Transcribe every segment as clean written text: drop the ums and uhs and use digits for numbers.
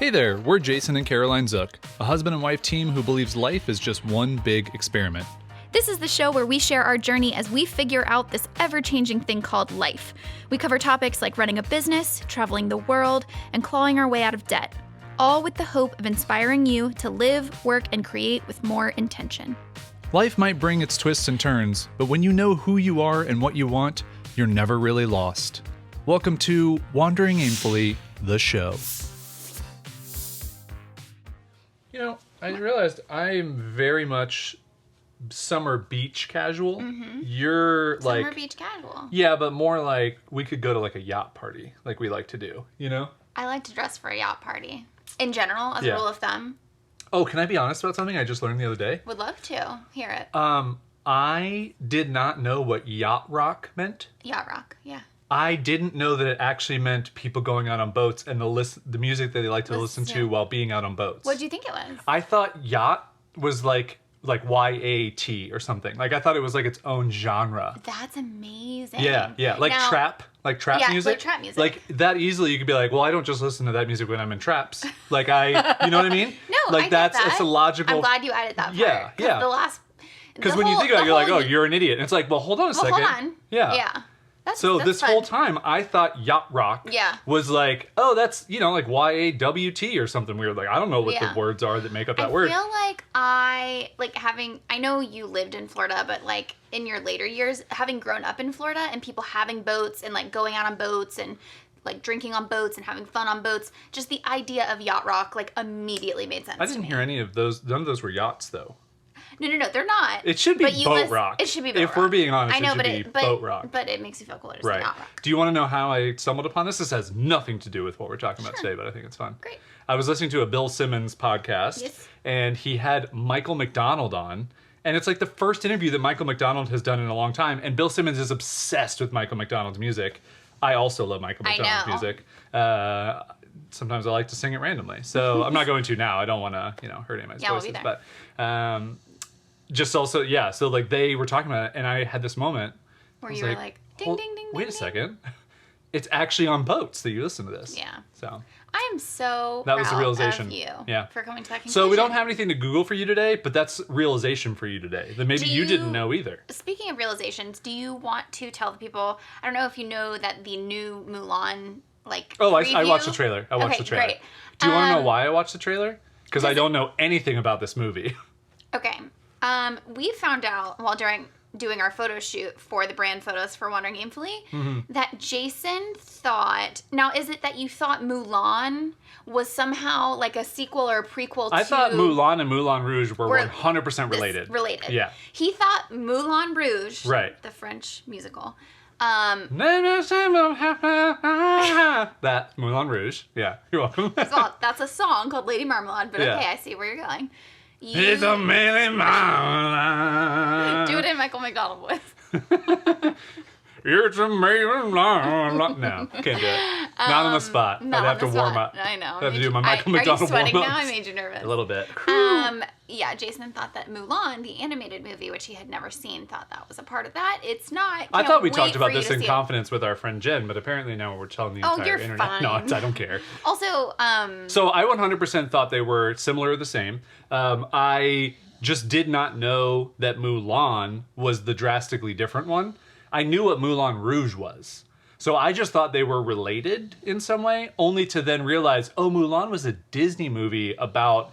Hey there, we're Jason and Caroline Zook, a husband and wife team who believes life is just one big experiment. This is the show where we share our journey as we figure out this ever-changing thing called life. We cover topics like running a business, traveling the world, and clawing our way out of debt, all with the hope of inspiring you to live, work, and create with more intention. Life might bring its twists and turns, but when you know who you are and what you want, you're never really lost. Welcome to Wandering Aimfully, the show. You know, I realized I'm very much summer beach casual. Mm-hmm. You're like... Summer beach casual. Yeah, but more like we could go to like a yacht party, like we like to do, you know? I like to dress for a yacht party. In general, as a rule of thumb. Oh, can I be honest about something I just learned the other day? Would love to hear it. I did not know what Yacht Rock meant. Yacht Rock, yeah. I didn't know that it actually meant people going out on boats and the music that they like to listen to while being out on boats. What did you think it was? I thought yacht was like Y-A-T or something. Like I thought it was like its own genre. That's amazing. Yeah. Like now, trap music. Like trap music. Like that easily you could be like, well, I don't just listen to that music when I'm in traps. Like you know what I mean? No, like I get that. It's a logical. I'm glad you added that part. Yeah. Because when you think about it, you're like, oh, you're an idiot. And it's like, well, hold on a second. Hold on. Yeah. That's this fun. Whole time, I thought Yacht Rock was like, oh, that's, like Y-A-W-T or something weird. Like, I don't know what the words are that make up that word. I feel like I know you lived in Florida, but like in your later years, having grown up in Florida and people having boats and like going out on boats and like drinking on boats and having fun on boats, just the idea of Yacht Rock like immediately made sense. I didn't hear any of those. None of those were yachts, though. No, they're not. It should be boat rock. It should be boat rock. If we're being honest, it should be boat rock. But it makes you feel cooler to say yacht rock. Do you want to know how I stumbled upon this? This has nothing to do with what we're talking about today, but I think it's fun. Great. I was listening to a Bill Simmons podcast, and he had Michael McDonald on. And it's like the first interview that Michael McDonald has done in a long time. And Bill Simmons is obsessed with Michael McDonald's music. I also love Michael McDonald's music. Sometimes I like to sing it randomly. So I'm not going to now. I don't want to, hurt anybody's voices. But just also, so like they were talking about it, and I had this moment where you were like, ding, ding, ding, wait a second. It's actually on boats that you listen to this. Yeah. So I am so that was the realization. Of you for coming to that conclusion. So we don't have anything to Google for you today, but that's realization for you today that maybe you didn't know either. Speaking of realizations, do you want to tell the people, I don't know if you know that the new Mulan I watched the trailer. Great. Do you want to know why I watched the trailer? Because I don't know anything about this movie. Okay. We found out while doing our photo shoot for the brand photos for Wandering Aimfully that Jason thought... Now, is it that you thought Mulan was somehow like a sequel or a prequel to... I thought Mulan and Moulin Rouge were 100% related. Yeah. He thought Moulin Rouge, the French musical... that Moulin Rouge. Yeah, you're welcome. Well, that's a song called Lady Marmalade, but okay, I see where you're going. It's a Lady Marmalade. Do it in Michael McDonald voice. It's a Marmalade. No, can't do it. Not on the spot. I'd have to warm up. I know. I'd have to do my Michael McDonald warm-ups. Are you sweating now? I made you nervous. A little bit. Yeah, Jason thought that Mulan, the animated movie, which he had never seen, thought that was a part of that. It's not. I thought we talked about this in confidence with our friend Jen, but apparently now we're telling the entire internet. Fine. No, I don't care. Also, So I 100% thought they were similar or the same. I just did not know that Mulan was the drastically different one. I knew what Moulin Rouge was. So I just thought they were related in some way, only to then realize, Mulan was a Disney movie about,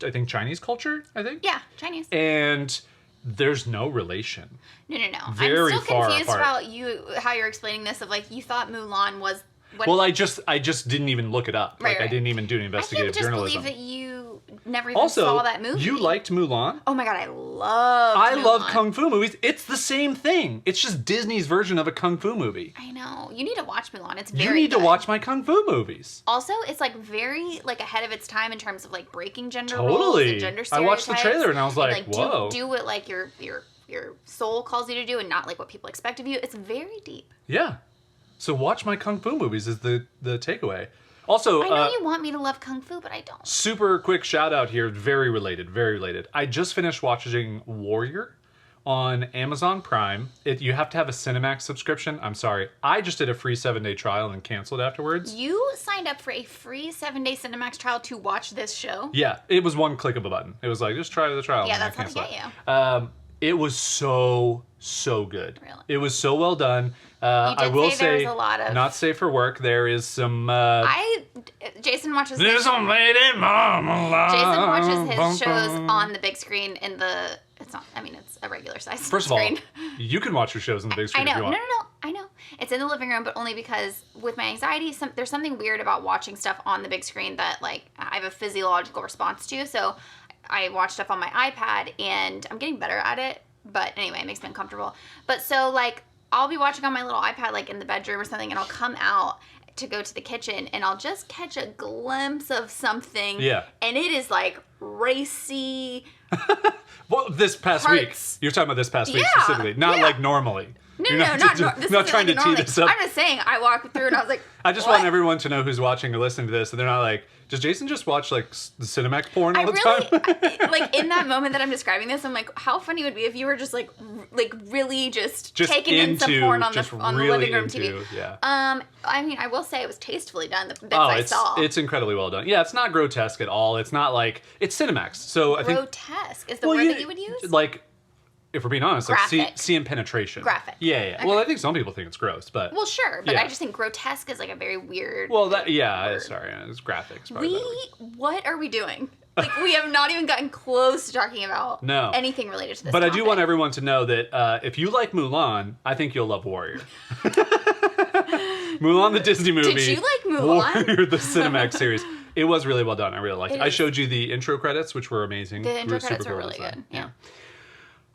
I think, Chinese culture, Yeah, Chinese. And there's no relation. No. Very I'm still far confused apart. about how you're explaining this of you thought Mulan was... Well, I just didn't even look it up. I didn't even do an investigative journalism. I can't just believe that you never even saw that movie. You liked Mulan? Oh my god, I love Kung Fu movies. It's the same thing. It's just Disney's version of a Kung Fu movie. I know. You need to watch Mulan. It's very You need good. to watch my Kung Fu movies. Also, it's very ahead of its time in terms of breaking gender roles and gender stereotypes. I watched the trailer and I was like, whoa. Do what your soul calls you to do and not what people expect of you. It's very deep. Yeah. So watch my Kung Fu movies is the takeaway. Also, I know you want me to love Kung Fu, but I don't. Super quick shout out here. Very related. I just finished watching Warrior. on Amazon Prime. You have to have a Cinemax subscription. I'm sorry. I just did a free 7-day trial and canceled afterwards. You signed up for a free 7-day Cinemax trial to watch this show? Yeah, it was one click of a button. It was like, just try the trial. Yeah, and that's how they get you. It was so good. Really? It was so well done. I will say there was a lot of... Not safe for work. There is some... Jason watches... There's some lady mama. Jason watches his shows on the big screen in the... It's not... I mean, it's a regular size screen. First of all, you can watch your shows on the big screen if you want. No. I know. It's in the living room, but only because with my anxiety, there's something weird about watching stuff on the big screen that, like, I have a physiological response to. So I watch stuff on my iPad, and I'm getting better at it. But anyway, it makes me uncomfortable. But so, like, I'll be watching on my little iPad, like, in the bedroom or something, and I'll come out to go to the kitchen, and I'll just catch a glimpse of something. Yeah. And it is, like, racy. Well, this past week. You're talking about this past week specifically. Not like normally. No, not trying to tee this up. I'm just saying, I walked through and I was like, I just want everyone to know who's watching or listening to this, and they're not like, does Jason just watch like the Cinemax porn all the time? Like in that moment that I'm describing this, I'm like, how funny it would be if you were just like really just taking in some porn on the living room TV. Yeah. I mean, I will say it was tastefully done. The bits I saw. It's incredibly well done. Yeah, it's not grotesque at all. It's not like it's Cinemax. So I think grotesque is the word that you would use. Like, if we're being honest, graphic. like seeing penetration. Graphic. Yeah. Okay. Well, I think some people think it's gross, but... Well, sure, but I just think grotesque is like a very weird word. Sorry, it's graphics. What are we doing? Like, we have not even gotten close to talking about anything related to this But topic. I do want everyone to know that if you like Mulan, I think you'll love Warrior. Mulan, the Disney movie. Did you like Mulan? Warrior, the Cinemax series. It was really well done. I really liked it. I showed you the intro credits, which were amazing. The intro credits were really good. Yeah.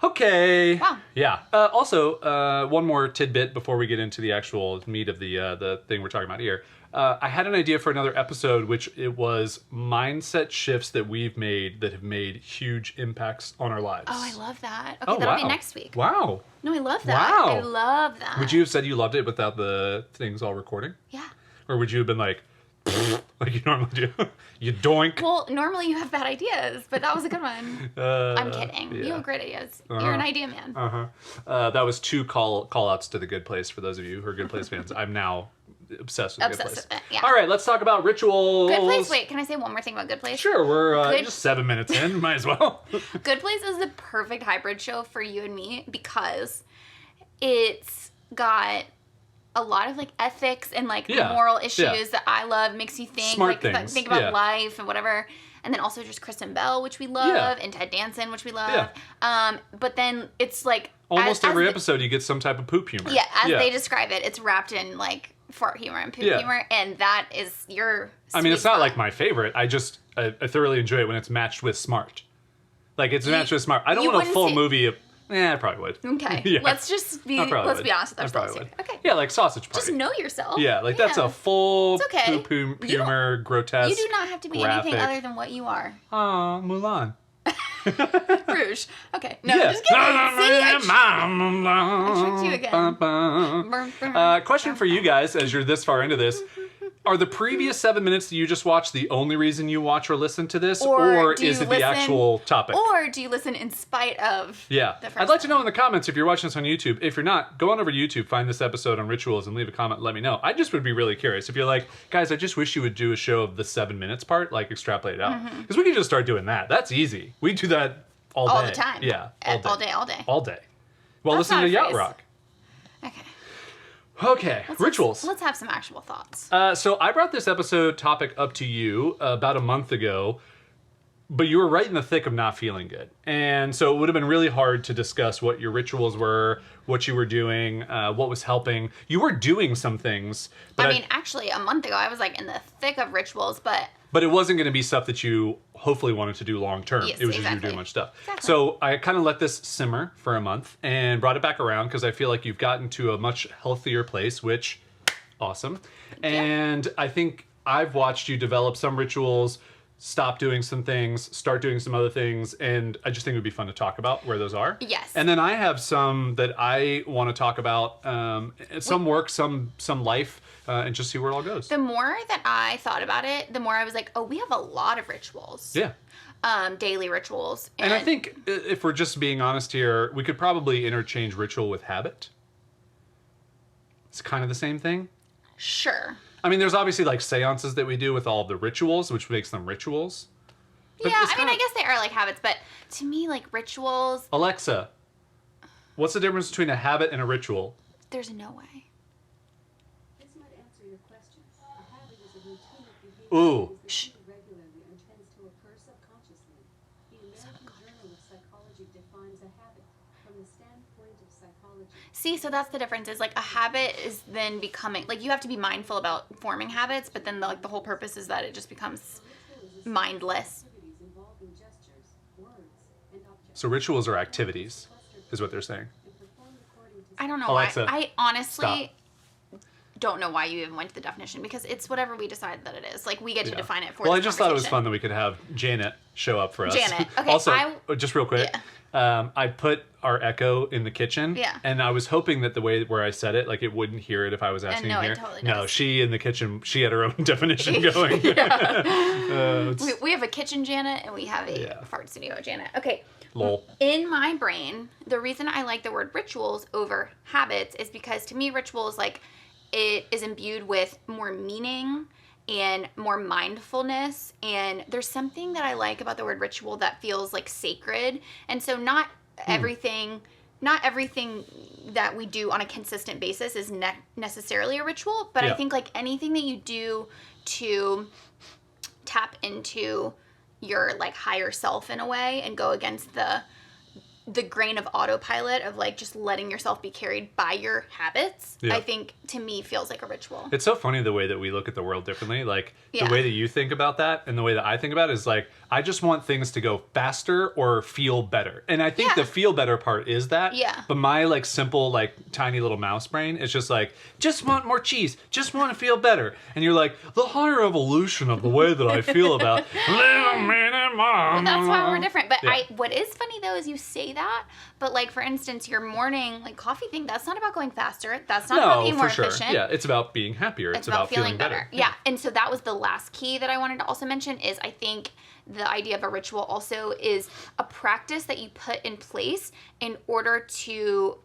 Okay. Wow. Yeah. Also, one more tidbit before we get into the actual meat of the thing we're talking about here. I had an idea for another episode, which it was mindset shifts that we've made that have made huge impacts on our lives. Oh, I love that. Okay, that'll be next week. Wow. No, I love that. Wow. I love that. Would you have said you loved it without the things all recording? Yeah. Or would you have been like you normally do? You doink. Well, normally you have bad ideas, but that was a good one. I'm kidding. Yeah. You have great ideas. You're an idea man. That was 2 call-outs to The Good Place for those of you who are Good Place fans. I'm now obsessed with Good Place. With it, yeah. All right, let's talk about rituals. Good Place. Wait, can I say one more thing about Good Place? Sure, we're just 7 minutes in. Might as well. Good Place is the perfect hybrid show for you and me because it's got a lot of like ethics and like moral issues that I love. Makes you think, smart things. Think about life and whatever. And then also just Kristen Bell, which we love, and Ted Danson, which we love. But then it's like almost every episode you get some type of poop humor. Yeah, as they describe it, it's wrapped in like fart humor and poop humor, and that is your. I mean, it's not like my favorite. I thoroughly enjoy it when it's matched with smart. Like it's matched with smart. I don't want a full movie of. I probably would. Okay. Let's just be honest with ourselves here. Okay. Yeah, like Sausage Party. Just know yourself. Yeah, like that's a full poop humor, grotesque. You do not have to be anything other than what you are. Aw, Mulan. Rouge. Okay. No, just kidding. I tricked you again. Question for you guys as you're this far into this. Are the previous 7 minutes that you just watched the only reason you watch or listen to this? Or is it the actual topic? Or do you listen in spite of the first I'd like to know in the comments if you're watching this on YouTube. If you're not, go on over to YouTube, find this episode on rituals, and leave a comment and let me know. I just would be really curious. If you're like, guys, I just wish you would do a show of the 7 minutes part, like extrapolate it out. Because we could just start doing that. That's easy. We do that all day. All the time. Yeah. All day. All day. Well, listen to Yacht Rock. Okay, rituals. Let's have some actual thoughts. So I brought this episode topic up to you about a month ago, but you were right in the thick of not feeling good. And so it would have been really hard to discuss what your rituals were, what you were doing, what was helping. You were doing some things. But I mean, actually, a month ago, I was like in the thick of rituals, but it wasn't going to be stuff that you hopefully wanted to do long term. Yes, it was just you doing much stuff. Exactly. So I kind of let this simmer for a month and brought it back around because I feel like you've gotten to a much healthier place, which, awesome. And I think I've watched you develop some rituals, stop doing some things, start doing some other things, and I just think it would be fun to talk about where those are. Yes. And then I have some that I want to talk about, some work, some life, and just see where it all goes. The more that I thought about it, the more I was like, oh, we have a lot of rituals. Yeah. daily rituals. And I think if we're just being honest here, we could probably interchange ritual with habit. It's kind of the same thing. Sure. I mean, there's obviously like seances that we do with all of the rituals, which makes them rituals. But yeah, I mean, I guess they are like habits, but to me, like rituals... Alexa, what's the difference between a habit and a ritual? There's no way. This might answer your question. A habit is a routine of behavior Ooh. that is repeated regularly and tends to occur subconsciously. The American Journal of Psychology defines a habit from the standpoint of psychology. See, so that's the difference. Is like a habit is then becoming like you have to be mindful about forming habits, but then the whole purpose is that it just becomes mindless. Activities involving gestures, words, and objects. So rituals are activities, is what they're saying. And performed according to I don't know Alexa, why. I honestly don't know why you even went to the definition because it's whatever we decide that it is. Like we get to Yeah. define it for. Well, I this just thought it was conversation. fun that we could have Janet show up for us. Janet, okay, Also, just real quick, Yeah. I put our Echo in the kitchen. Yeah. And I was hoping that the way where I said it, like it wouldn't hear it if I was asking no, it here. totally No, does. she in the kitchen, she had her own definition going. We have a kitchen Janet and we have a Yeah. fart studio Janet. Okay. Lol. In my brain, the reason I like the word rituals over habits is because to me, rituals like it is imbued with more meaning and more mindfulness. And there's something that I like about the word ritual that feels like sacred. And so not everything that we do on a consistent basis is necessarily a ritual. But Yeah. I think like anything that you do to tap into your like higher self in a way and go against the grain of autopilot of like just letting yourself be carried by your habits, Yeah. I think to me feels like a ritual. It's so funny the way that we look at the world differently. Like Yeah. the way that you think about that and the way that I think about it is like, I just want things to go faster or feel better. And I think Yeah. the feel better part is that. Yeah. But my like simple, like tiny little mouse brain is just like, just want more cheese. Just want to feel better. And you're like, the higher evolution of the way that I feel about little minute mom. Well, that's why we're different. But Yeah. what is funny though is you say that, but like for instance, your morning like coffee thing, that's not about going faster. That's not about No, being more for sure. efficient. Yeah, it's about being happier. It's about feeling better. Yeah. And so that was the last key that I wanted to also mention is I think the idea of a ritual also is a practice that you put in place in order to,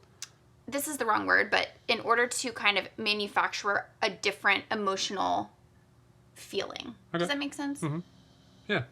this is the wrong word, but in order to kind of manufacture a different emotional feeling. Okay. Does that make sense? Yeah.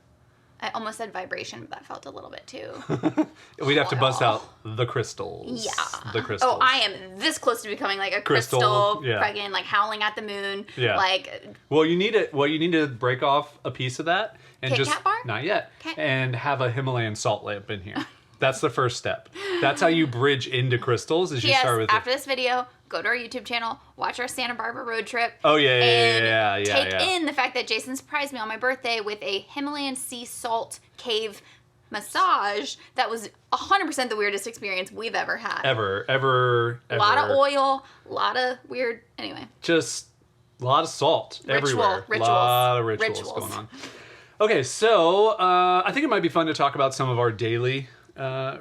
I almost said vibration, but that felt a little bit too. We'd have to bust out the crystals. Yeah. The crystals. Oh, I am this close to becoming like a Crystal, crystal, yeah. friggin' like howling at the moon. Yeah. Like, Well, you need it. Well, you need to break off a piece of that and Kit just Kat bar? not yet, Okay. and have a Himalayan salt lamp in here. That's the first step. That's how you bridge into crystals. Is you yes, start with after this video, go to our YouTube channel, watch our Santa Barbara road trip. Oh yeah, and take yeah. in the fact that Jason surprised me on my birthday with a Himalayan sea salt cave massage that was 100% the weirdest experience we've ever had. Ever. A lot of oil, a lot of weird. Anyway. Just a lot of salt everywhere. Rituals. A lot of rituals going on. Okay, so I think it might be fun to talk about some of our daily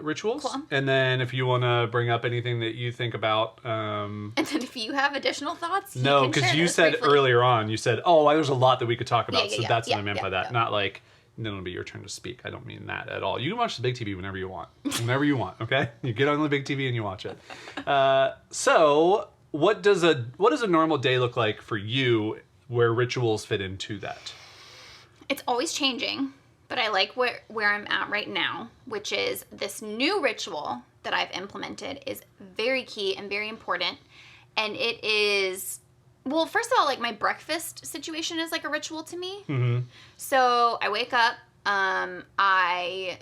rituals. Cool. And then if you want to bring up anything that you think about. And then if you have additional thoughts, No, you can because share you those said briefly. earlier on, you said, oh, there's a lot that we could talk about. Yeah, So yeah, that's what I yeah, meant by yeah, that. yeah. Not like, then it'll be your turn to speak. I don't mean that at all. You can watch the big TV whenever you want. Whenever you want, okay? You get on the big TV and you watch it. So what does a normal day look like for you where rituals fit into that? It's always changing, but I like where I'm at right now, which is this new ritual that I've implemented is very key and very important. And it is, well, first of all, like my breakfast situation is like a ritual to me. Mm-hmm. So I wake up, I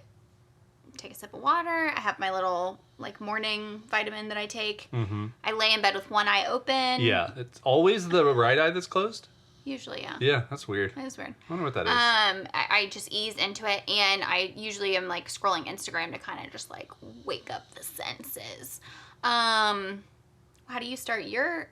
take a sip of water. I have my little like morning vitamin that I take. Mm-hmm. I lay in bed with one eye open. Yeah, it's always the right eye that's closed? Usually, yeah. Yeah, that's weird. It is weird. I wonder what that is. I just ease into it, and I usually am like scrolling Instagram to kind of just like wake up the senses. how do you start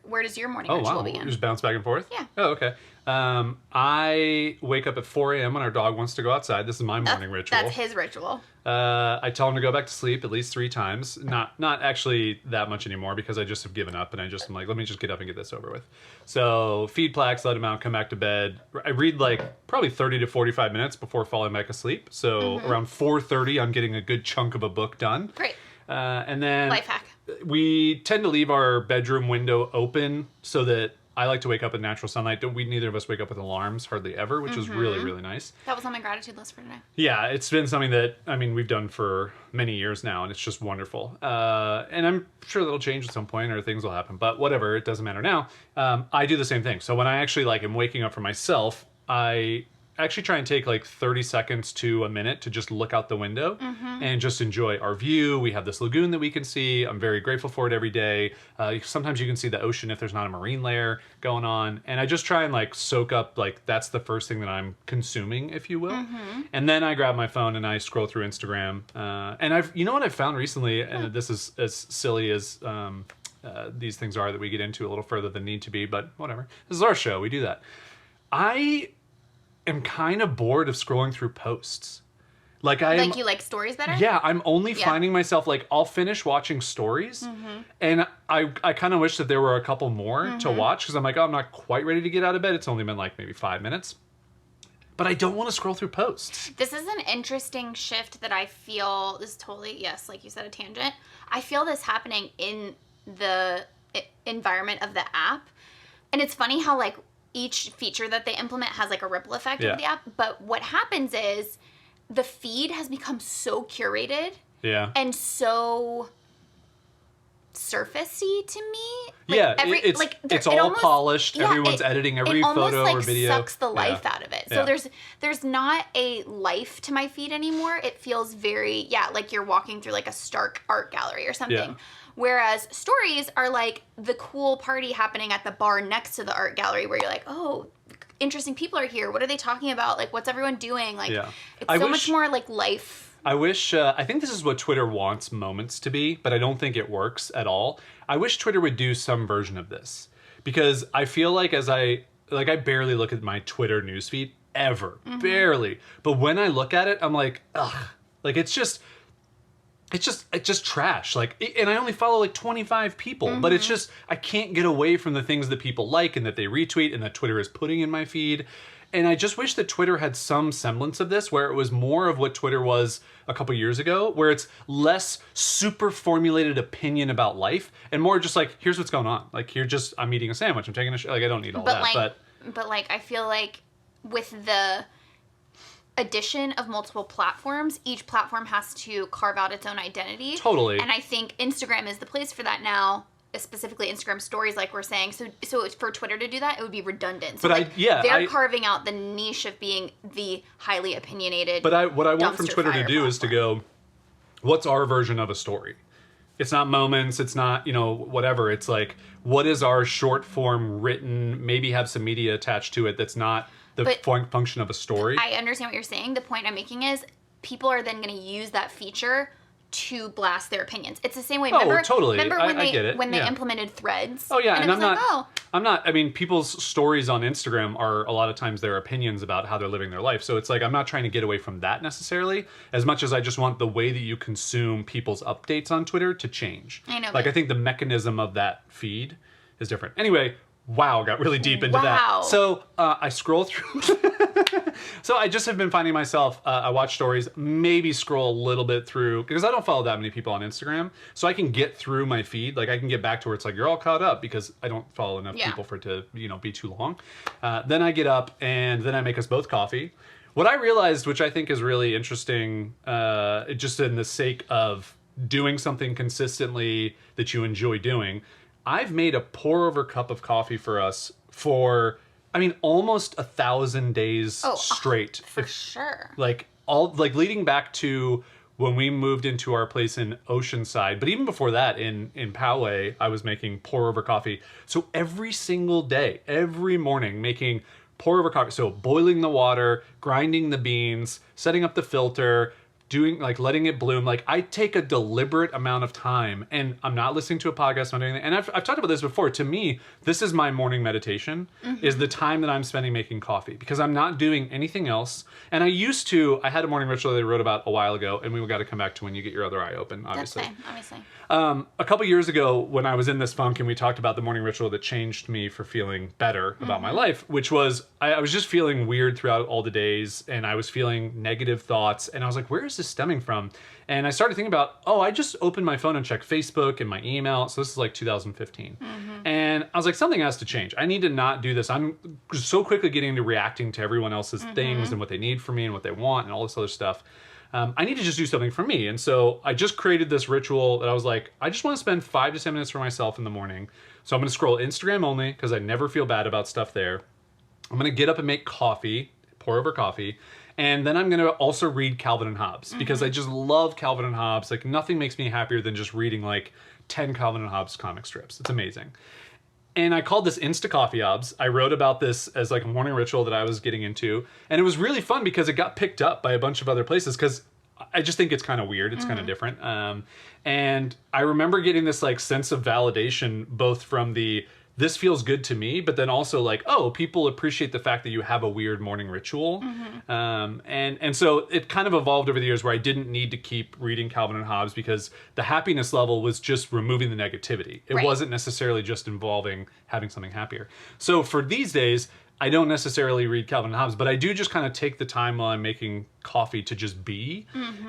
where does your morning Oh, ritual wow. begin? Just bounce back and forth? Yeah. Oh, okay. I wake up at 4 a.m. when our dog wants to go outside. This is my morning ritual. That's his ritual. I tell him to go back to sleep at least 3 times. Not actually that much anymore because I just have given up and I'm like, let me just get up and get this over with. So feed Plax, let him out, come back to bed. I read like probably 30 to 45 minutes before falling back asleep. So around 4:30, I'm getting a good chunk of a book done. Great. And then Life hack. we tend to leave our bedroom window open so that I like to wake up in natural sunlight. Neither of us wake up with alarms hardly ever, which is really, really nice. That was on my gratitude list for today. Yeah, it's been something that, we've done for many years now, and it's just wonderful. And I'm sure that'll change at some point or things will happen, but whatever, it doesn't matter now. I do the same thing. So when I actually am waking up for myself, I actually try and take 30 seconds to a minute to just look out the window and just enjoy our view. We have this lagoon that we can see. I'm very grateful for it every day. Sometimes you can see the ocean if there's not a marine layer going on. And I just try and soak up, that's the first thing that I'm consuming, if you will. And then I grab my phone and I scroll through Instagram. And you know what I've found recently, and this is as silly as these things are that we get into a little further than need to be, but whatever. This is our show. We do that. I am kind of bored of scrolling through posts. You like stories better? Yeah, I'm only finding myself I'll finish watching stories and I kind of wish that there were a couple more to watch because I'm I'm not quite ready to get out of bed. It's only been maybe 5 minutes. But I don't want to scroll through posts. This is an interesting shift that I feel is totally, yes, like you said, a tangent. I feel this happening in the environment of the app. And it's funny how each feature that they implement has a ripple effect of the app. But what happens is the feed has become so curated and so surfacey to me. It's all polished. Everyone's editing every photo or video. It almost sucks the life out of it. So there's not a life to my feed anymore. It feels very, like you're walking through a stark art gallery or something. Yeah. Whereas stories are the cool party happening at the bar next to the art gallery where you're oh, interesting people are here. What are they talking about? What's everyone doing? It's much more life. I wish, I think this is what Twitter wants moments to be, but I don't think it works at all. I wish Twitter would do some version of this because I feel as I barely look at my Twitter newsfeed ever, barely. But when I look at it, I'm ugh, it's just trash. And I only follow 25 people, but it's just, I can't get away from the things that people like and that they retweet and that Twitter is putting in my feed. And I just wish that Twitter had some semblance of this, where it was more of what Twitter was a couple years ago, where it's less super formulated opinion about life and more just here's what's going on. I'm eating a sandwich, I'm taking a I don't need all that. But I feel with the addition of multiple platforms, each platform has to carve out its own identity. Totally. And I think Instagram is the place for that now, specifically Instagram stories, like we're saying. So for Twitter to do that, it would be redundant. So but they're carving out the niche of being the highly opinionated. But what I want from Twitter to do is to go, what's our version of a story? It's not moments, it's not, whatever. It's what is our short form written, maybe have some media attached to it that's not the function of a story. I understand what you're saying. The point I'm making is people are then going to use that feature to blast their opinions. It's the same way. Totally. Remember when I get it. When they implemented Threads? Oh yeah, and I'm not. People's stories on Instagram are a lot of times their opinions about how they're living their life. So it's I'm not trying to get away from that necessarily, as much as I just want the way that you consume people's updates on Twitter to change. I know. I think the mechanism of that feed is different. Anyway. Wow, got really deep into that. So I scroll through. So I just have been finding myself, I watch stories, maybe scroll a little bit through, because I don't follow that many people on Instagram. So I can get through my feed. I can get back to where it's you're all caught up because I don't follow enough people for it to, be too long. Then I get up and then I make us both coffee. What I realized, which I think is really interesting, just in the sake of doing something consistently that you enjoy doing, I've made a pour over cup of coffee for us for, almost 1,000 days straight. For sure. Leading back to when we moved into our place in Oceanside, but even before that in Poway, I was making pour over coffee. So every single day, every morning, making pour over coffee. So boiling the water, grinding the beans, setting up the filter, doing, like, letting it bloom. Like, I take a deliberate amount of time, and I'm not listening to a podcast, I'm not doing anything. And I've talked about this before. To me, this is my morning meditation, is the time that I'm spending making coffee, because I'm not doing anything else. And I had a morning ritual that I wrote about a while ago, and we got to come back to when you get your other eye open, obviously. That's fine, obviously. A couple years ago, when I was in this funk and we talked about the morning ritual that changed me for feeling better about my life, which was, I was just feeling weird throughout all the days, and I was feeling negative thoughts, and I was like, where is this stemming from? And I started thinking about, I just opened my phone and checked Facebook and my email. So this is like 2015. And I was like, something has to change. I need to not do this. I'm so quickly getting into reacting to everyone else's things and what they need from me and what they want and all this other stuff. I need to just do something for me. And so I just created this ritual that I was like, I just want to spend 5 to 10 minutes for myself in the morning. So I'm going to scroll Instagram only, because I never feel bad about stuff there. I'm going to get up and make coffee, pour over coffee. And then I'm going to also read Calvin and Hobbes, because I just love Calvin and Hobbes. Like, nothing makes me happier than just reading like 10 Calvin and Hobbes comic strips. It's amazing. And I called this Insta Coffee Hobbes. I wrote about this as like a morning ritual that I was getting into. And it was really fun because it got picked up by a bunch of other places, because I just think it's kind of weird. It's kind of different. And I remember getting this like sense of validation, both from this feels good to me, but then also like, people appreciate the fact that you have a weird morning ritual. And so it kind of evolved over the years where I didn't need to keep reading Calvin and Hobbes, because the happiness level was just removing the negativity. It wasn't necessarily just involving having something happier. So for these days, I don't necessarily read Calvin and Hobbes, but I do just kind of take the time while I'm making coffee to just be,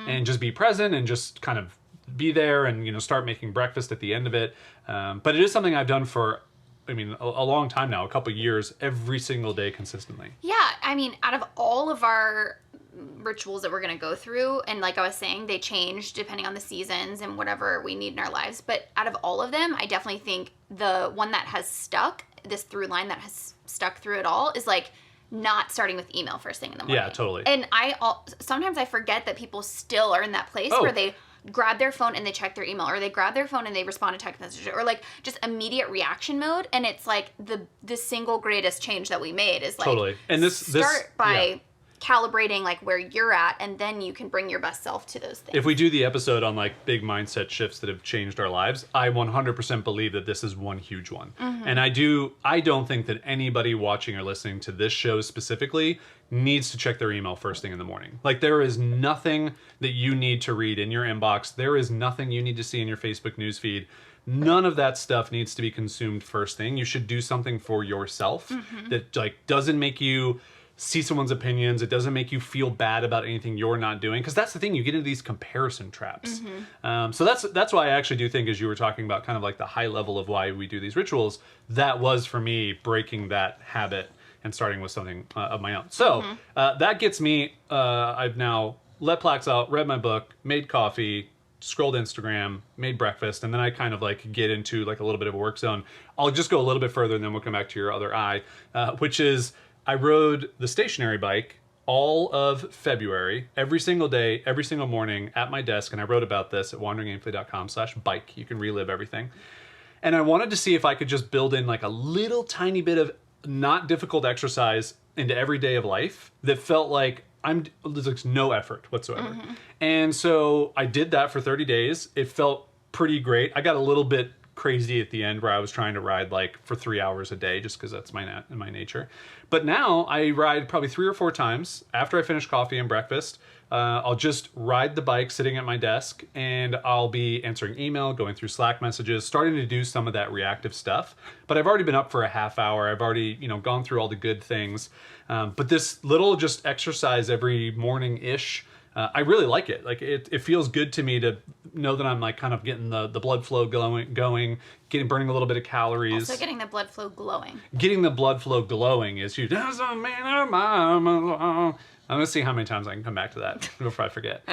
and just be present and just kind of be there, and, start making breakfast at the end of it. But it is something I've done for, a long time now, a couple years, every single day consistently. Yeah, out of all of our rituals that we're going to go through, and like I was saying, they change depending on the seasons and whatever we need in our lives. But out of all of them, I definitely think the one that has stuck, this through line that has stuck through it all, is like not starting with email first thing in the morning. Yeah, totally. And sometimes I forget that people still are in that place where they grab their phone and they check their email, or they grab their phone and they respond to text messages, or like just immediate reaction mode. And it's like the single greatest change that we made is like, totally. And start by calibrating like where you're at, and then you can bring your best self to those things. If we do the episode on like big mindset shifts that have changed our lives, I 100% believe that this is one huge one. And I don't think that anybody watching or listening to this show specifically needs to check their email first thing in the morning. Like, there is nothing that you need to read in your inbox. There is nothing you need to see in your Facebook newsfeed. None of that stuff needs to be consumed first thing. You should do something for yourself that like doesn't make you see someone's opinions. It doesn't make you feel bad about anything you're not doing, because that's the thing, you get into these comparison traps. So that's why I actually do think, as you were talking about kind of like the high level of why we do these rituals, that was for me breaking that habit and starting with something of my own. So that gets me, I've now let plaques out, read my book, made coffee, scrolled Instagram, made breakfast, and then I kind of like get into like a little bit of a work zone. I'll just go a little bit further, and then we'll come back to your other eye, which is I rode the stationary bike all of February, every single day, every single morning at my desk, and I wrote about this at wanderingaimfully.com/bike. You can relive everything. And I wanted to see if I could just build in like a little tiny bit of not difficult exercise into every day of life that felt like there's like no effort whatsoever. And so I did that for 30 days. It felt pretty great. I got a little bit crazy at the end where I was trying to ride like for 3 hours a day, just because that's my nature. But now I ride probably 3 or 4 times after I finish coffee and breakfast. I'll just ride the bike sitting at my desk, and I'll be answering email, going through Slack messages, starting to do some of that reactive stuff. But I've already been up for a half hour. I've already, gone through all the good things. But this little just exercise every morning-ish, I really like it. Like it feels good to me to know that I'm like kind of getting the blood flow going, burning a little bit of calories. Also getting the blood flow glowing. Getting the blood flow glowing is huge. I'm gonna see how many times I can come back to that before I forget.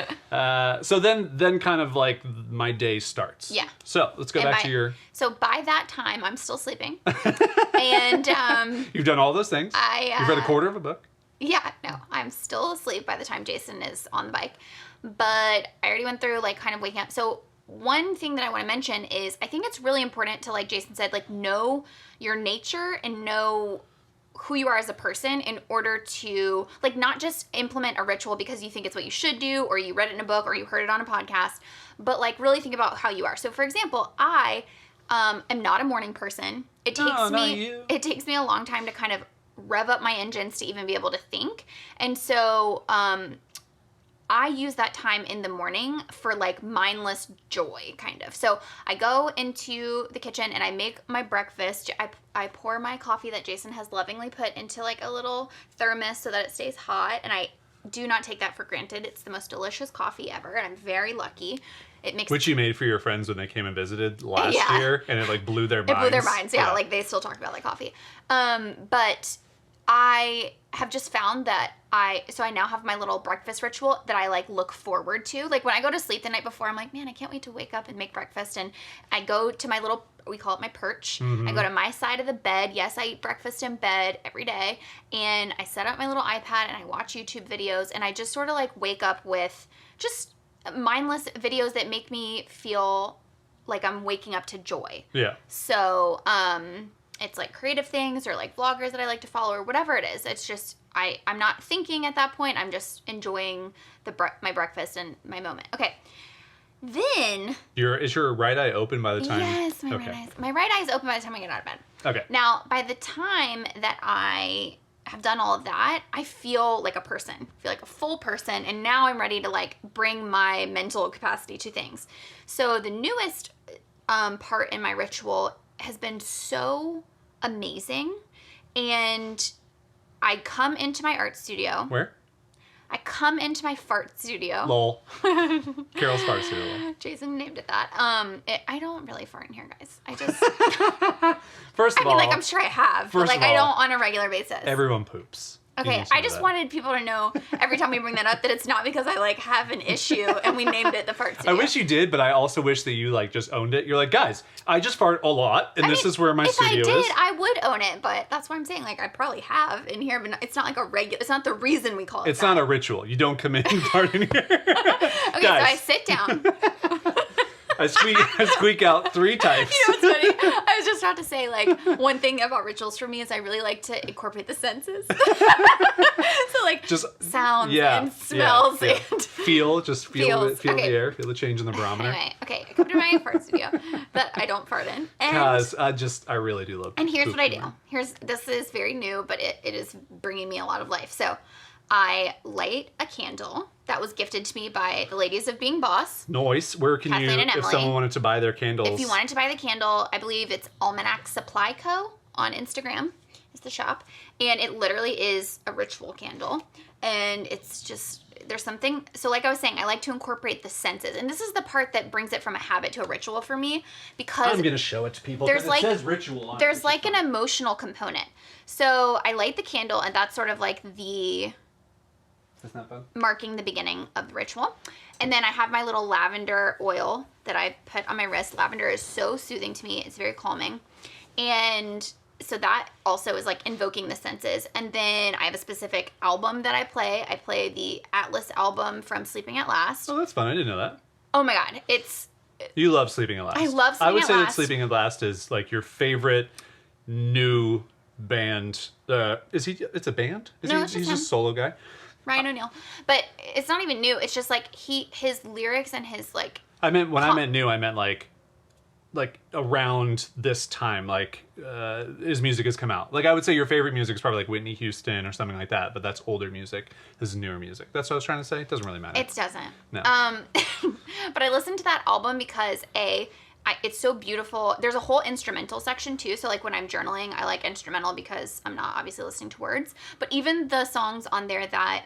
So then kind of like my day starts. Yeah. So let's go back to your. So by that time, I'm still sleeping, and you've done all those things. You've read a quarter of a book. Yeah, no, I'm still asleep by the time Jason is on the bike. But I already went through like kind of waking up. So one thing that I want to mention is I think it's really important to, like Jason said, like know your nature and know who you are as a person in order to, like, not just implement a ritual because you think it's what you should do, or you read it in a book, or you heard it on a podcast, but, like, really think about how you are. So, for example, I am not a morning person. It takes me a long time to kind of rev up my engines to even be able to think. And so, I use that time in the morning for, like, mindless joy, kind of. So I go into the kitchen and I make my breakfast. I pour my coffee that Jason has lovingly put into, like, a little thermos so that it stays hot. And I do not take that for granted. It's the most delicious coffee ever, and I'm very lucky. Which you made for your friends when they came and visited last year, and it, like, blew their minds. It blew their minds, yeah. Like, they still talk about, like, coffee. But I have just found that I now have my little breakfast ritual that I, like, look forward to. Like, when I go to sleep the night before, I'm like, man, I can't wait to wake up and make breakfast. And I go to my little, we call it my perch. Mm-hmm. I go to my side of the bed. Yes, I eat breakfast in bed every day. And I set up my little iPad and I watch YouTube videos. And I just sort of, like, wake up with just mindless videos that make me feel like I'm waking up to joy. Yeah. So, it's, like, creative things or, like, vloggers that I like to follow or whatever it is. It's just, I'm not thinking at that point. I'm just enjoying my breakfast and my moment. Okay. Then... Is your right eye open by the time... Yes, my right eye is open by the time I get out of bed. Okay. Now, by the time that I have done all of that, I feel like a person. I feel like a full person. And now I'm ready to, like, bring my mental capacity to things. So the newest part in my ritual has been so amazing. And I come into my art studio. Where? I come into my fart studio. Lol. Carol's fart studio. Jason named it that. I don't really fart in here, guys. I just... First of all... I mean, like, I'm sure I have. But, like, I don't on a regular basis. Everyone poops. Okay, I just wanted people to know every time we bring that up that it's not because I, like, have an issue and we named it the fart studio. I wish you did, but I also wish that you, like, just owned it. You're like, guys, I just fart a lot, and this is where my studio is. If I did, I would own it, but that's what I'm saying. Like, I probably have in here, but it's not like a regular, it's not the reason we call it It's not a ritual. You don't come in and fart in here. Okay, guys. So I sit down. I squeak out 3 times. You know what's funny? I was just about to say, like, one thing about rituals for me is I really like to incorporate the senses. So, like, just sounds and smells and feel the air, feel the change in the barometer. Anyway, okay, I come to my fart studio that I don't fart in. Because I really do love. And here's what I do. This is very new, but it is bringing me a lot of life. So I light a candle that was gifted to me by the ladies of Being Boss. Nice. Where can Kathleen you, if someone wanted to buy their candles? If you wanted to buy the candle, I believe it's Almanac Supply Co. on Instagram is the shop. And it literally is a ritual candle. And it's just, there's something, so like I was saying, I like to incorporate the senses. And this is the part that brings it from a habit to a ritual for me, because I'm going to show it to people because it says ritual on it. There's like an emotional component. So I light the candle, and that's sort of like the... That's not fun. Marking the beginning of the ritual. And then I have my little lavender oil that I put on my wrist. Lavender is so soothing to me. It's very calming. And so that also is like invoking the senses. And then I have a specific album that I play. I play the Atlas album from Sleeping at Last. Oh, that's fun. I didn't know that. Oh my God. You love Sleeping at Last. I love Sleeping at Last. I would say that Sleeping at Last is like your favorite new band. It's a band? He's just a solo guy? Ryan O'Neal. But it's not even new. It's just like his lyrics and his like... I meant new, I meant like around this time, like his music has come out. Like I would say your favorite music is probably like Whitney Houston or something like that, but that's older music. This is newer music. That's what I was trying to say. It doesn't really matter. It doesn't. No. But I listened to that album because it's so beautiful. There's a whole instrumental section too. So like when I'm journaling, I like instrumental because I'm not obviously listening to words. But even the songs on there that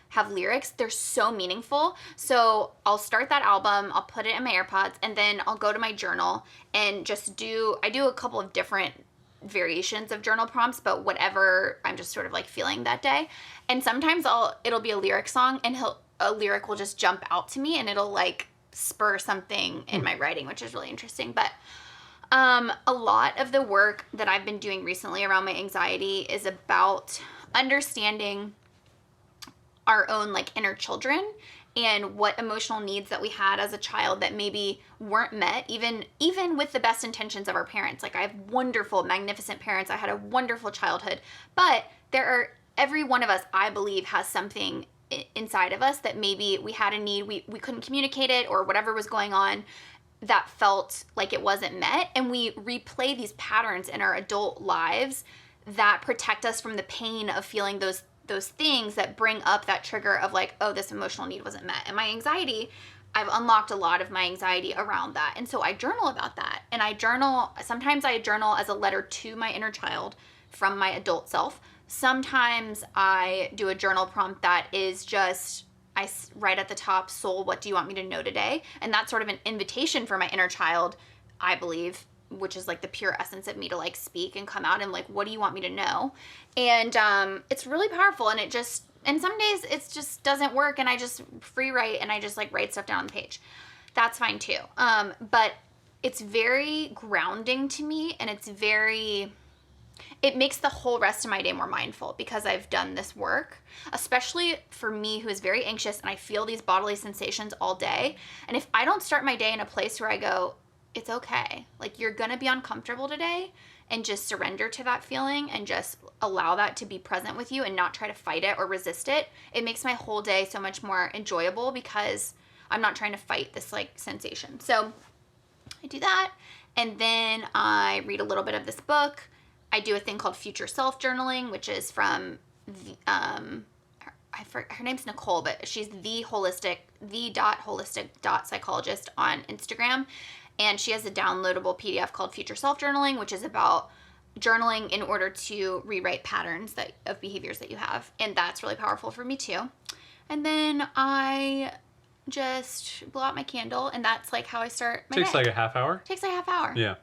have lyrics, they're so meaningful. So I'll start that album, I'll put it in my AirPods, and then I'll go to my journal and I do a couple of different variations of journal prompts, but whatever I'm just sort of like feeling that day. And sometimes it'll be a lyric song, and a lyric will just jump out to me, and it'll like spur something in my writing, which is really interesting. But a lot of the work that I've been doing recently around my anxiety is about understanding our own like inner children and what emotional needs that we had as a child that maybe weren't met, even with the best intentions of our parents. Like, I have wonderful, magnificent parents. I had a wonderful childhood, but every one of us, I believe, has something inside of us that maybe we had a need, we couldn't communicate it, or whatever was going on that felt like it wasn't met. And we replay these patterns in our adult lives that protect us from the pain of feeling those things that bring up that trigger of like, oh, this emotional need wasn't met. And my anxiety, I've unlocked a lot of my anxiety around that. And so I journal about that. And sometimes I journal as a letter to my inner child from my adult self. Sometimes I do a journal prompt that is just, I write at the top, soul, what do you want me to know today? And that's sort of an invitation for my inner child, I believe, which is like the pure essence of me to like speak and come out and like, what do you want me to know? And it's really powerful. And some days it just doesn't work, and I just free write and I just like write stuff down on the page. That's fine too. But it's very grounding to me, and it makes the whole rest of my day more mindful because I've done this work, especially for me who is very anxious and I feel these bodily sensations all day. And if I don't start my day in a place where I go, it's okay, like, you're gonna be uncomfortable today, and just surrender to that feeling and just allow that to be present with you and not try to fight it or resist it, it makes my whole day so much more enjoyable because I'm not trying to fight this like sensation. So I do that, and then I read a little bit of this book. I do a thing called future self journaling, which is from her name's Nicole, but she's the.holistic.psychologist on Instagram. And she has a downloadable PDF called Future Self Journaling, which is about journaling in order to rewrite patterns of behaviors that you have. And that's really powerful for me too. And then I just blow out my candle, and that's like how I start my day. Takes like a half hour? Takes like a half hour. Yeah.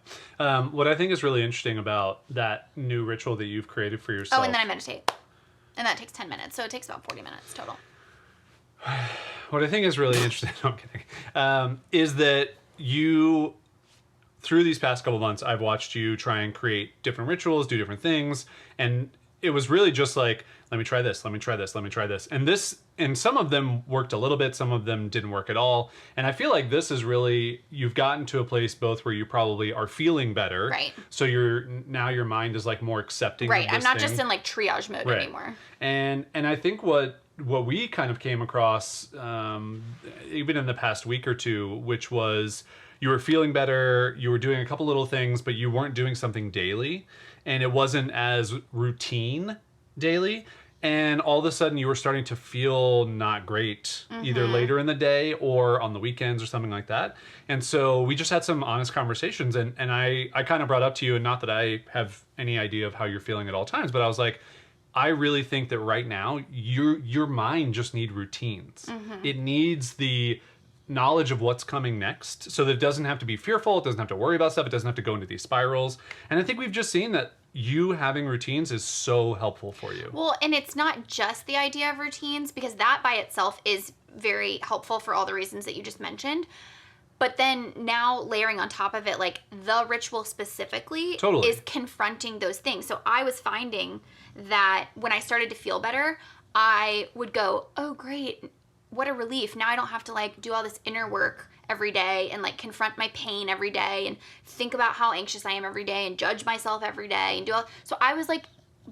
What I think is really interesting about that new ritual that you've created for yourself. Oh, and then I meditate. And that takes 10 minutes. So it takes about 40 minutes total. What I think is really interesting, no, I'm kidding, is that you, through these past couple months, I've watched you try and create different rituals, do different things, and it was really just like, let me try this, let me try this, let me try this. And some of them worked a little bit, some of them didn't work at all. And I feel like this is really, you've gotten to a place both where you probably are feeling better. Right. So now your mind is like more accepting right. of this I'm not thing. just in like triage mode anymore. And I think what we kind of came across, even in the past week or two, which was you were feeling better, you were doing a couple little things, but you weren't doing something daily, and it wasn't as routine daily. And all of a sudden you were starting to feel not great, either later in the day or on the weekends or something like that. And so we just had some honest conversations, and I kind of brought up to you, and not that I have any idea of how you're feeling at all times, but I was like, I really think that right now your mind just needs routines. It needs the knowledge of what's coming next, so that it doesn't have to be fearful, it doesn't have to worry about stuff, it doesn't have to go into these spirals. And I think we've just seen that you having routines is so helpful for you. Well, and it's not just the idea of routines, because that by itself is very helpful for all the reasons that you just mentioned. But then now layering on top of it, like the ritual specifically is confronting those things. So I was finding that when I started to feel better, I would go, oh, great, what a relief. Now I don't have to like do all this inner work every day and like confront my pain every day and think about how anxious I am every day and judge myself every day and so I was like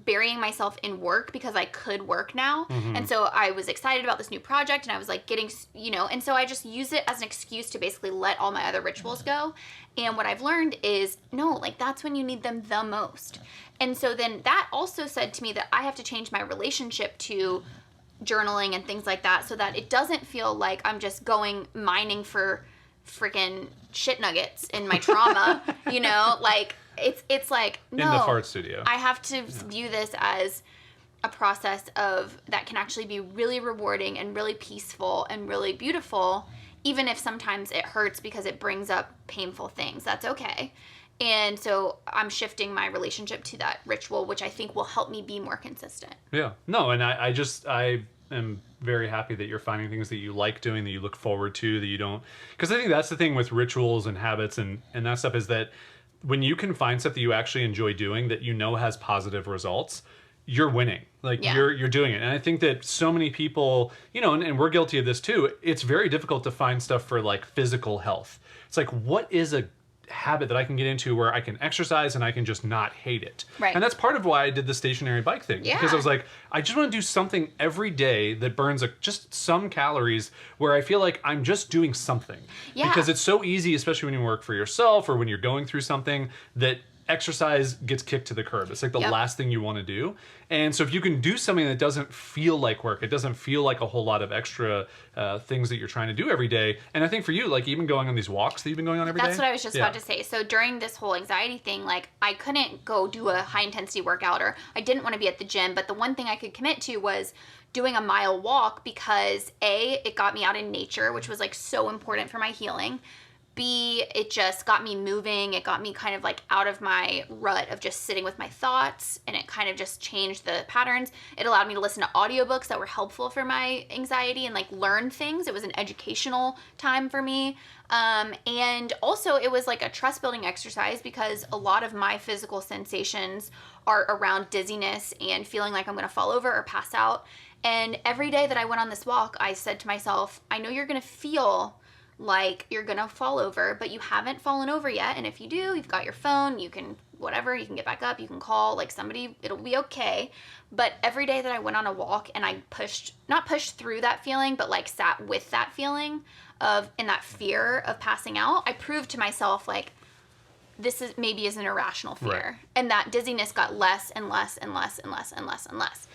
burying myself in work because I could work now. And so I was excited about this new project, and I was like getting, and so I just use it as an excuse to basically let all my other rituals go. And what I've learned is, no, like that's when you need them the most. And so then that also said to me that I have to change my relationship to journaling and things like that, so that it doesn't feel like I'm just going mining for freaking shit nuggets in my trauma, like it's like, no, in the fart studio. I have to view this as a process that can actually be really rewarding and really peaceful and really beautiful, even if sometimes it hurts because it brings up painful things. That's okay. And so I'm shifting my relationship to that ritual, which I think will help me be more consistent. Yeah. No, and I am very happy that you're finding things that you like doing, that you look forward to, that you don't... Because I think that's the thing with rituals and habits and that stuff, is that when you can find stuff that you actually enjoy doing that has positive results, you're winning. Like you're doing it. And I think that so many people, you know, and we're guilty of this too. It's very difficult to find stuff for like physical health. It's like, what is a habit that I can get into where I can exercise and I can just not hate it? Right. And that's part of why I did the stationary bike thing. Yeah. Because I was like, I just want to do something every day that burns just some calories where I feel like I'm just doing something. Yeah. Because it's so easy, especially when you work for yourself or when you're going through something, that exercise gets kicked to the curb. It's like the last thing you want to do. And so if you can do something that doesn't feel like work, it doesn't feel like a whole lot of extra things that you're trying to do every day. And I think for you, like even going on these walks that you've been going on every day. That's what I was just about to say. So during this whole anxiety thing, like I couldn't go do a high intensity workout, or I didn't want to be at the gym. But the one thing I could commit to was doing a mile walk, because A, it got me out in nature, which was like so important for my healing. B, it just got me moving. It got me kind of like out of my rut of just sitting with my thoughts, and it kind of just changed the patterns. It allowed me to listen to audiobooks that were helpful for my anxiety and like learn things. It was an educational time for me. And also it was like a trust building exercise, because a lot of my physical sensations are around dizziness and feeling like I'm going to fall over or pass out. And every day that I went on this walk, I said to myself, I know you're going to feel like you're gonna fall over, but you haven't fallen over yet. And if you do, you've got your phone, you can whatever, you can get back up, you can call like somebody, it'll be okay. But every day that I went on a walk and I not pushed through that feeling, but like sat with that feeling of, and that fear of passing out, I proved to myself like, this is maybe is an irrational fear. Right. And that dizziness got less and less and less and less and less and less.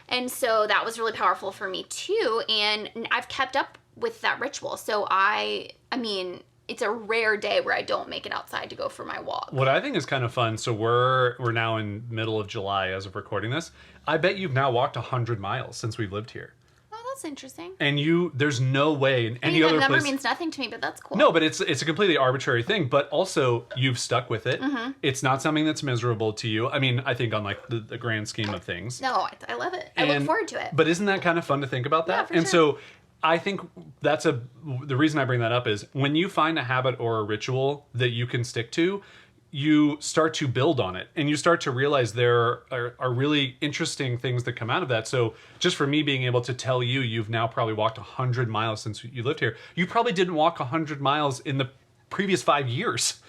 And so that was really powerful for me too. And I've kept up with that ritual. So I mean, it's a rare day where I don't make it outside to go for my walk. What I think is kind of fun, so we're now in middle of July as of recording this. I bet you've now walked 100 miles since we've lived here. Oh, that's interesting. And there's no way in any other place. That number means nothing to me, but that's cool. No, but it's a completely arbitrary thing. But also, you've stuck with it. Mm-hmm. It's not something that's miserable to you. I mean, I think on like the grand scheme of things. No, I love it. I look forward to it. But isn't that kind of fun to think about that? Yeah, for and sure. So I think the reason I bring that up is when you find a habit or a ritual that you can stick to, you start to build on it, and you start to realize there are really interesting things that come out of that. So just for me being able to tell you, you've now probably walked 100 miles since you lived here. You probably didn't walk 100 miles in the previous 5 years.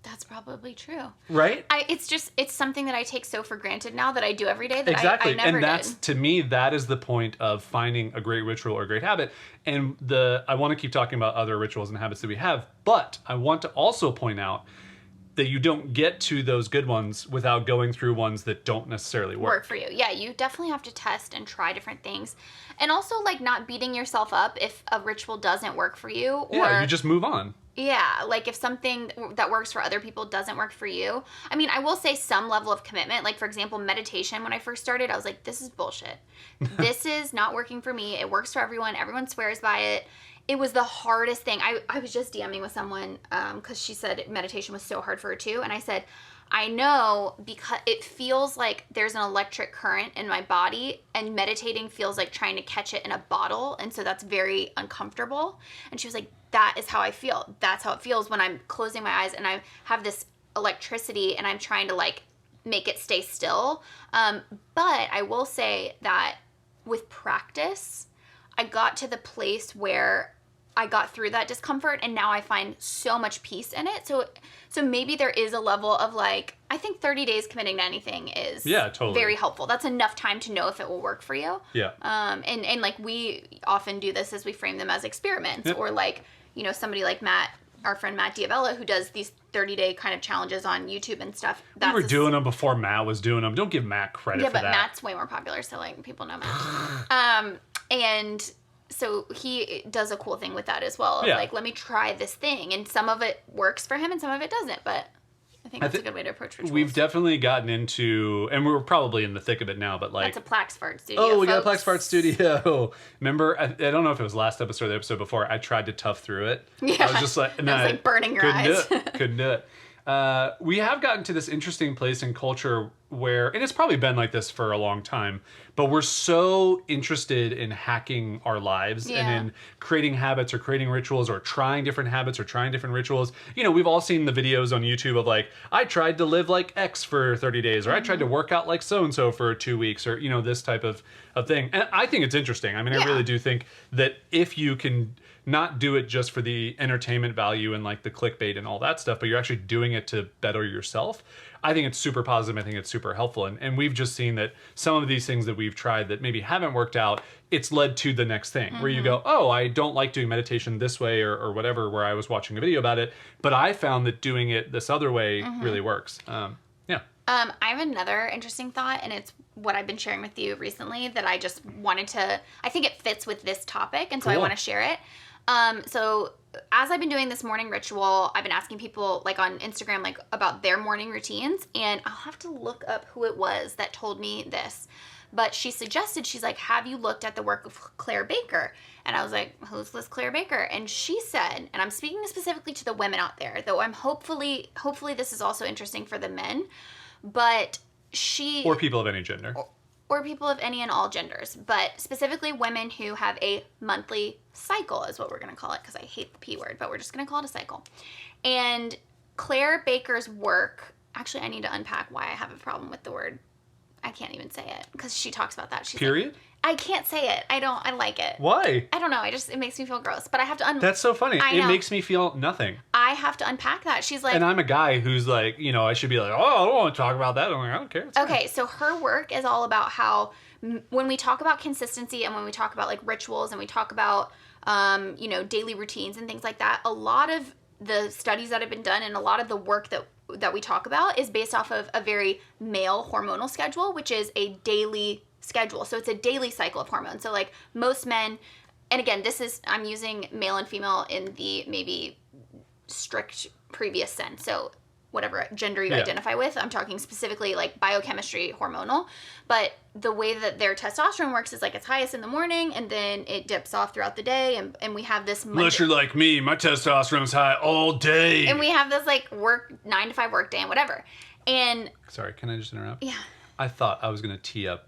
That's probably true. Right? It's something that I take so for granted now that I do every day that exactly. I never And that's, did. to me, that is the point of finding a great ritual or a great habit. And I want to keep talking about other rituals and habits that we have, but I want to also point out that you don't get to those good ones without going through ones that don't necessarily work for you. Yeah, you definitely have to test and try different things. And also like not beating yourself up if a ritual doesn't work for you. Yeah, you just move on. Yeah, like if something that works for other people doesn't work for you. I mean, I will say some level of commitment. Like, for example, meditation, when I first started, I was like, this is bullshit. This is not working for me. It works for everyone. Everyone swears by it. It was the hardest thing. I was just DMing with someone because she said meditation was so hard for her too. And I said, I know, because it feels like there's an electric current in my body, and meditating feels like trying to catch it in a bottle. And so that's very uncomfortable. And she was like, that is how I feel. That's how it feels when I'm closing my eyes and I have this electricity and I'm trying to like make it stay still. But I will say that with practice, I got to the place where I got through that discomfort, and now I find so much peace in it. So maybe there is a level of like, I think 30 days committing to anything is very helpful. That's enough time to know if it will work for you. Yeah. And like we often do this as we frame them as experiments, or like, you know, somebody like Matt, our friend Matt Diavella, who does these 30-day kind of challenges on YouTube and stuff. We were doing them before Matt was doing them. Don't give Matt credit for that. Yeah, but Matt's way more popular, so like people know Matt. And so he does a cool thing with that as well. Like, let me try this thing. And some of it works for him and some of it doesn't. But I think that's a good way to approach rituals. We've definitely gotten into, and we're probably in the thick of it now, but like... That's a Plax Fart studio, Oh, we got a Plax Fart studio. Remember, I don't know if it was last episode or the episode before, I tried to tough through it. Yeah. I was just like... It was like burning your eyes. Couldn't do it. we have gotten to this interesting place in culture where, and it's probably been like this for a long time, but we're so interested in hacking our lives and in creating habits or creating rituals or trying different habits or trying different rituals. You know, we've all seen the videos on YouTube of like, I tried to live like X for 30 days, or I tried to work out like so-and-so for 2 weeks, or, you know, this type of thing. And I think it's interesting. I mean, I really do think that if you can not do it just for the entertainment value and like the clickbait and all that stuff, but you're actually doing it to better yourself, I think it's super positive. I think it's super helpful. And we've just seen that some of these things that we've tried that maybe haven't worked out, it's led to the next thing where you go, oh, I don't like doing meditation this way or whatever, where I was watching a video about it, but I found that doing it this other way really works. I have another interesting thought, and it's what I've been sharing with you recently that I just wanted to, I think it fits with this topic, and so I want to share it. So as I've been doing this morning ritual, I've been asking people like on Instagram, like about their morning routines, and I'll have to look up who it was that told me this, but she suggested, she's like, have you looked at the work of Claire Baker? And I was like, who's this Claire Baker? And she said, and I'm speaking specifically to the women out there, though I'm hopefully this is also interesting for the men, but or people of any gender. Or people of any and all genders, but specifically women who have a monthly cycle is what we're going to call it, because I hate the P word, but we're just going to call it a cycle. And Claire Baker's work, actually I need to unpack why I have a problem with the word. I can't even say it, because she talks about that. She's Period? Like, I can't say it. I like it. Why? I don't know. It makes me feel gross, but I have to That's so funny. It makes me feel nothing. I have to unpack that. She's like... And I'm a guy who's like, you know, I should be like, oh, I don't want to talk about that. I'm like, I don't care. It's okay, fine. So her work is all about how when we talk about consistency and when we talk about like rituals and we talk about, you know, daily routines and things like that, a lot of the studies that have been done and a lot of the work that we talk about is based off of a very male hormonal schedule, which is a daily schedule. So it's a daily cycle of hormones. So like most men, and again, I'm using male and female in the maybe strict previous sense. So whatever gender you identify with, I'm talking specifically like biochemistry, hormonal. But the way that their testosterone works is like it's highest in the morning and then it dips off throughout the day. And we have this... Unless you're like me, my testosterone's high all day. And we have this like 9 to 5 work day and whatever. And... Sorry, can I just interrupt? Yeah. I thought I was going to tee up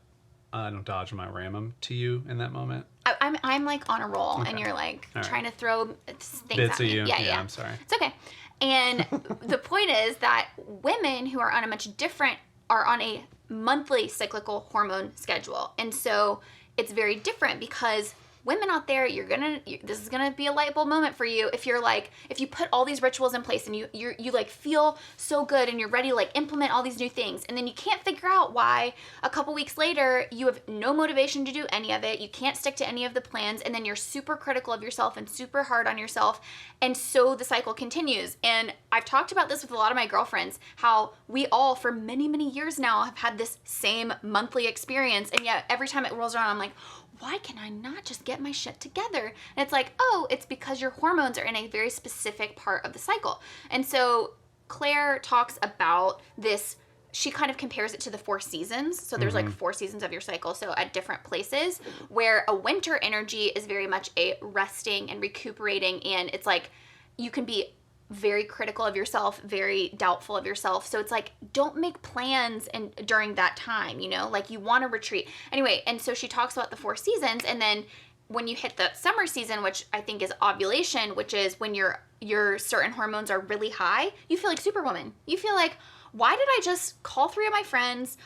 don't dodge my ramum to you in that moment. I'm like on a roll, and you're like trying to throw things bits at me. At you. Yeah, I'm sorry. It's okay. And the point is that women who are on a monthly cyclical hormone schedule, and so it's very different because women out there, this is gonna be a light bulb moment for you if you put all these rituals in place and you like feel so good and you're ready to like implement all these new things, and then you can't figure out why a couple weeks later you have no motivation to do any of it, you can't stick to any of the plans, and then you're super critical of yourself and super hard on yourself, and so the cycle continues. And I've talked about this with a lot of my girlfriends, how we all for many, many years now have had this same monthly experience, and yet every time it rolls around I'm like, why can I not just get my shit together? And it's like, oh, it's because your hormones are in a very specific part of the cycle. And so Claire talks about this, she kind of compares it to the 4 seasons. So there's like 4 seasons of your cycle, so at different places, where a winter energy is very much a resting and recuperating, and it's like you can be very critical of yourself, very doubtful of yourself. So it's like, don't make plans during that time, you know, like you want to retreat. Anyway, and so she talks about the 4 seasons, and then when you hit the summer season, which I think is ovulation, which is when your certain hormones are really high, you feel like Superwoman. You feel like, why did I just call 3 of my friends,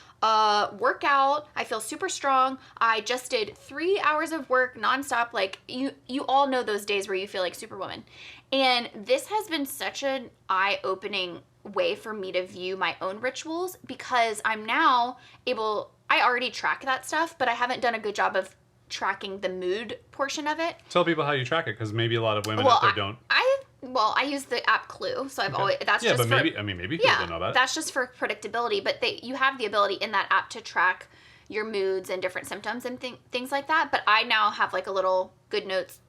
work out, I feel super strong, I just did 3 hours of work nonstop. Like you all know those days where you feel like Superwoman. And this has been such an eye-opening way for me to view my own rituals, because I'm now I already track that stuff, but I haven't done a good job of tracking the mood portion of it. Tell people how you track it, because maybe a lot of women out there don't. I use the app Clue, so I've always, that's just maybe people don't know about it. That's just for predictability, but you have the ability in that app to track your moods and different symptoms and things like that. But I now have like a little good notes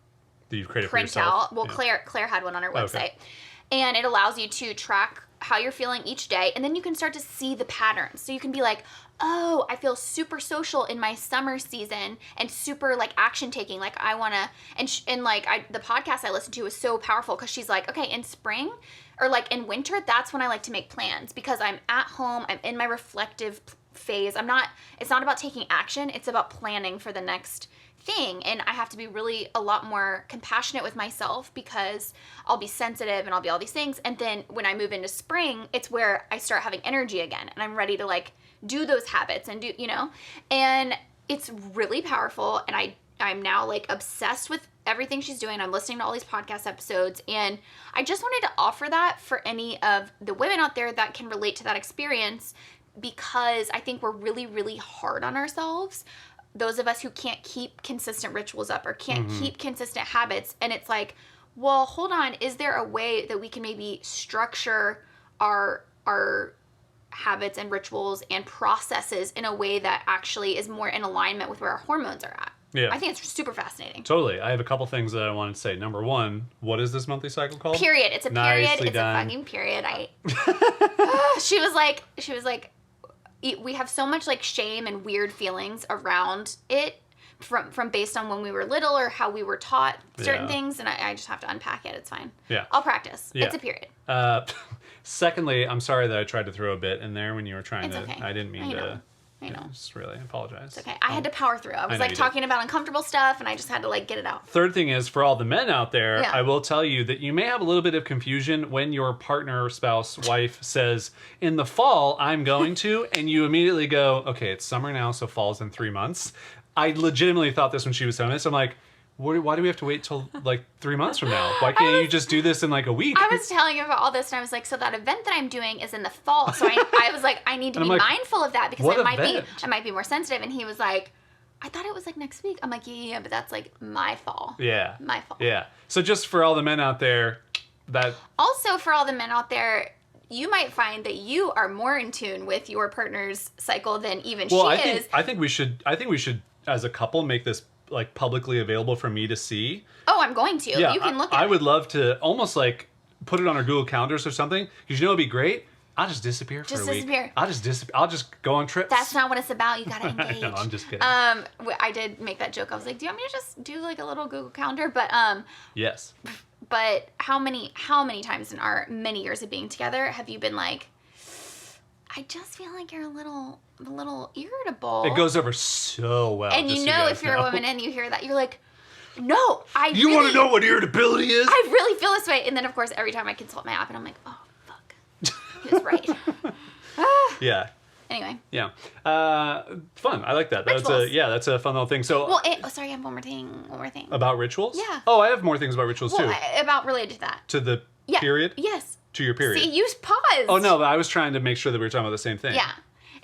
that you've created for yourself. Well, yeah. Claire had one on her website, and it allows you to track how you're feeling each day, and then you can start to see the patterns. So you can be like, oh, I feel super social in my summer season and super like action taking. Like I want to, the podcast I listened to was so powerful, because she's like, okay, in spring, or like in winter, that's when I like to make plans because I'm at home, I'm in my reflective phase. It's not about taking action, it's about planning for the next thing. And I have to be really a lot more compassionate with myself because I'll be sensitive and I'll be all these things. And then when I move into spring, it's where I start having energy again and I'm ready to like do those habits and do, and it's really powerful. And I'm now like obsessed with everything she's doing. I'm listening to all these podcast episodes and I just wanted to offer that for any of the women out there that can relate to that experience because I think we're really, really hard on ourselves. Those of us who can't keep consistent rituals up or can't keep consistent habits. And it's like, well, hold on. Is there a way that we can maybe structure our habits and rituals and processes in a way that actually is more in alignment with where our hormones are at? Yeah. I think it's super fascinating. Totally. I have a couple things that I wanted to say. Number one, what is this monthly cycle called? Period. It's a period. Nicely It's done. a fucking period. She was like, we have so much like shame and weird feelings around it from based on when we were little or how we were taught certain things, and I just have to unpack it. It's fine. Yeah. I'll practice. Yeah. It's a period. Secondly, I'm sorry that I tried to throw a bit in there when you were trying It's to. okay. I didn't mean to. I know. Just really apologize. It's okay. I had to power through. I was like talking about uncomfortable stuff, and I just had to like get it out. Third thing is, for all the men out there, Yeah. I will tell you that you may have a little bit of confusion when your partner, spouse, wife says, in the fall, I'm going to, and you immediately go, okay, it's summer now, so fall's in 3 months. I legitimately thought this when she was telling this. I'm like, why do we have to wait till like 3 months from now? Why can't you just do this in like a week? I was telling him about all this, and I was like, so that event that I'm doing is in the fall. So I was like, I need to be mindful of that because what I might be more sensitive. And he was like, I thought it was like next week. I'm like, yeah, but that's like my fall. Yeah. My fall. Yeah. So just for all the men out there, that Also, for all the men out there, you might find that you are more in tune with your partner's cycle than even she is. I think we should as a couple make this like publicly available for me to see. Oh, I'm going to. Yeah, You can look at it. I would love to almost like put it on our Google Calendars or something. Because it'd be great. I'll just disappear for a week. Disappear. I'll just go on trips. That's not what it's about. You gotta engage. No, I'm just kidding. I did make that joke. I was like, do you want me to just do like a little Google Calendar? But yes. But how many times in our many years of being together have you been like, I just feel like you're a little irritable. It goes over so well. And you know, if you're a woman and you hear that, you're like, no, You want to know what irritability is? I really feel this way. And then, of course, every time I consult my app, and I'm like, oh, fuck. He was right. Yeah. Anyway. Yeah. Fun. I like that. Rituals. That's a fun little thing. So. Well, sorry, I have one more thing. About rituals? Yeah. Oh, I have more things about rituals too. About related to that. To the period? Yes. To your period. See, you paused. Oh, no, but I was trying to make sure that we were talking about the same thing. Yeah.